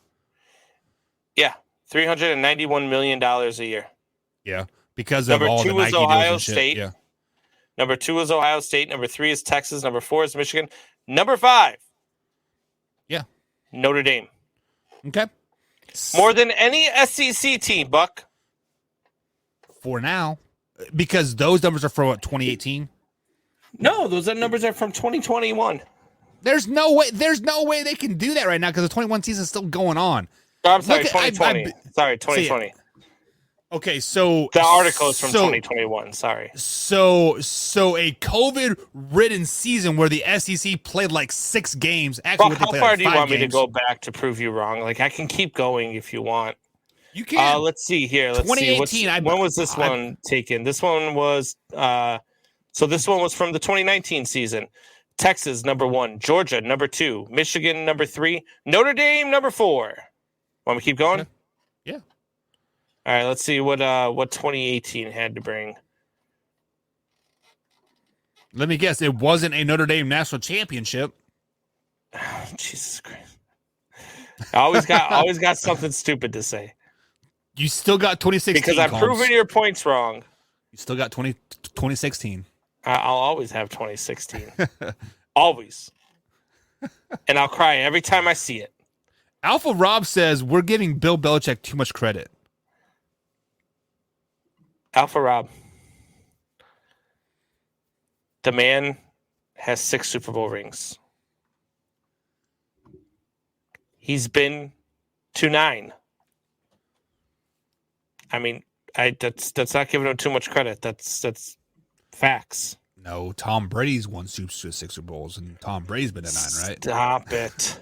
Yeah, $391 million a year. Yeah, because of all the Nike deals and shit. State. Yeah. Number 2 is Ohio State. Number 3 is Texas. Number 4 is Michigan. Number 5. Yeah. Notre Dame. Okay. More than any SEC team, Buck. For now, because those numbers are for what, 2018. No, those numbers are from 2021. There's no way they can do that right now because the 21 season is still going on. Oh, I'm sorry, 2020. Sorry, 2020. Okay, so the article is from 2021. Sorry. So a COVID-ridden season where the SEC played like 6 games. Actually, how far do you want me to go back to prove you wrong? Like I can keep going if you want. You can. Let's see here. Let's 2018. See. When was this one taken? This one was. So this one was from the 2019 season. Texas number 1, Georgia number 2, Michigan number 3, Notre Dame number 4. Want me to keep going? Yeah. All right, let's see what 2018 had to bring. Let me guess. It wasn't a Notre Dame national championship. Jesus Christ! I always got something stupid to say. You still got 2016 because I've proven your points wrong. You still got 2016. I'll always have 2016. Always. And I'll cry every time I see it. Alpha Rob says we're giving Bill Belichick too much credit. Alpha Rob. The man has 6 Super Bowl rings. He's been to 9. I mean, that's not giving him too much credit. That's facts. No, Tom Brady's won 6 Super Bowls, and Tom Brady's been to 9, right? Stop it.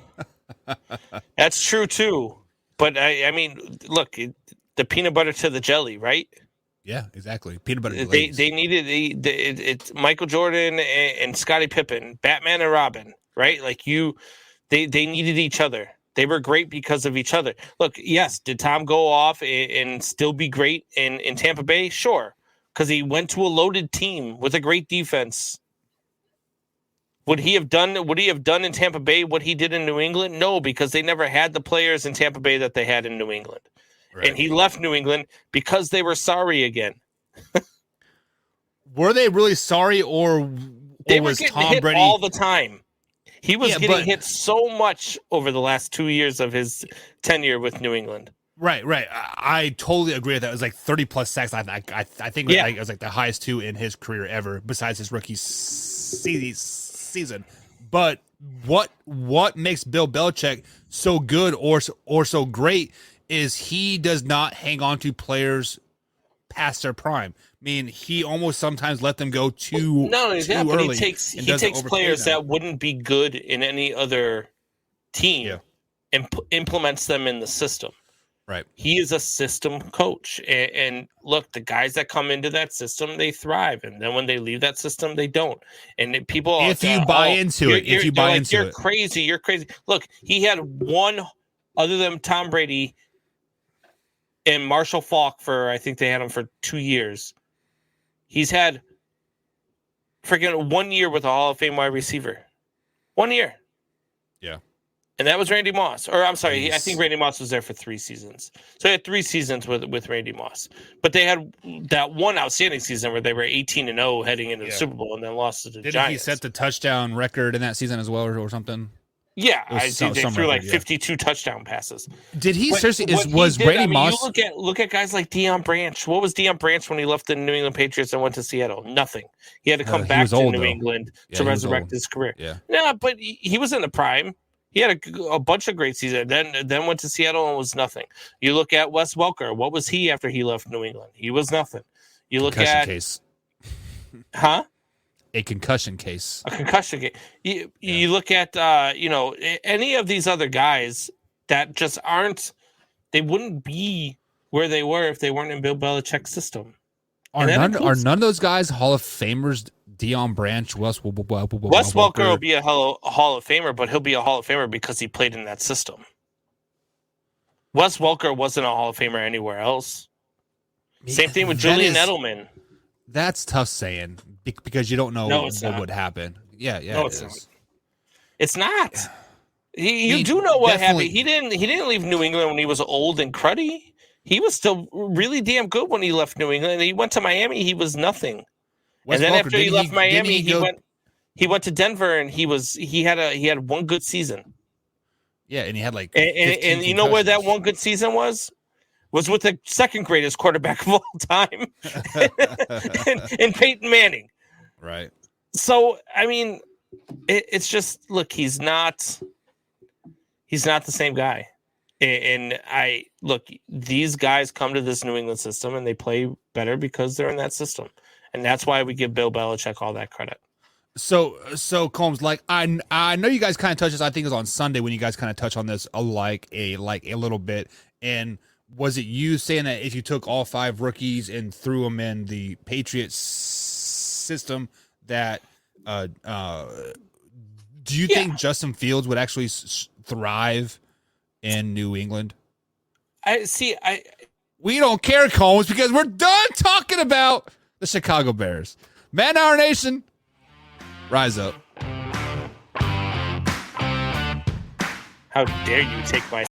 That's true too. But I mean, look, the peanut butter to the jelly, right? Yeah, exactly. Peanut butter. They needed it's Michael Jordan and Scottie Pippen, Batman and Robin, right? Like they needed each other. They were great because of each other. Look, yes, did Tom go off and still be great in Tampa Bay? Sure, because he went to a loaded team with a great defense. Would he have done in Tampa Bay what he did in New England? No, because they never had the players in Tampa Bay that they had in New England. Right. And he left New England because they were sorry again. Were they really sorry, or they were was getting Tom hit Brady all the time? He was getting hit so much over the last 2 years of his tenure with New England. Right. I totally agree with that. It was like 30+ sacks. I think it was like the highest 2 in his career ever, besides his rookie season. But what makes Bill Belichick so good or so great is he does not hang on to players past their prime. I mean, he almost sometimes let them go too early. But he takes players that wouldn't be good in any other team and implements them in the system. Right. He is a system coach. And look, the guys that come into that system, they thrive. And then when they leave that system, they don't. And people are if you buy into it, you're crazy. You're crazy. Look, he had one other than Tom Brady and Marshall Faulk I think they had him for 2 years. He's had freaking 1 year with a Hall of Fame wide receiver. 1 year. Yeah. And that was Randy Moss. Or I'm sorry, I think Randy Moss was there for 3 seasons. So he had 3 seasons with Randy Moss. But they had that one outstanding season where they were 18-0 heading into the Super Bowl and then lost to the Giants. Didn't he set the touchdown record in that season as well or something? Yeah, they threw like 52 touchdown passes. Did he seriously? Randy Moss? You look at guys like Deion Branch. What was Deion Branch when he left the New England Patriots and went to Seattle? Nothing. He had to come back to New England to resurrect his career. Yeah. No, but he was in the prime. He had a bunch of great seasons. Then went to Seattle and was nothing. You look at Wes Welker. What was he after he left New England? He was nothing. You look concussion at case. Huh? A concussion case. A concussion case. You look at any of these other guys that just aren't. They wouldn't be where they were if they weren't in Bill Belichick's system. Are none of those guys Hall of Famers? Deion Branch, Wes Welker will be a Hall of Famer, but he'll be a Hall of Famer because he played in that system. Wes Welker wasn't a Hall of Famer anywhere else. Same thing with Julian Edelman. That's tough saying because you don't know what would happen. Yeah, no, it is. It's not. You do know what happened. He didn't leave New England when he was old and cruddy. He was still really damn good when he left New England. He went to Miami. He was nothing. And then after he left Miami, he went to Denver, and he had one good season. Yeah, and he had like and you know where that one good season was with the second greatest quarterback of all time, and Peyton Manning. Right. So I mean, it's just look, he's not the same guy. And these guys come to this New England system and they play better because they're in that system. And that's why we give Bill Belichick all that credit. So Combs, like I know you guys kind of touched this. I think it was on Sunday when you guys kind of touched on this a little bit. And was it you saying that if you took all 5 rookies and threw them in the Patriots system, that do you think Justin Fields would actually thrive in New England? We don't care, Combs, because we're done talking about the Chicago Bears. Man Hour Nation, rise up. How dare you take my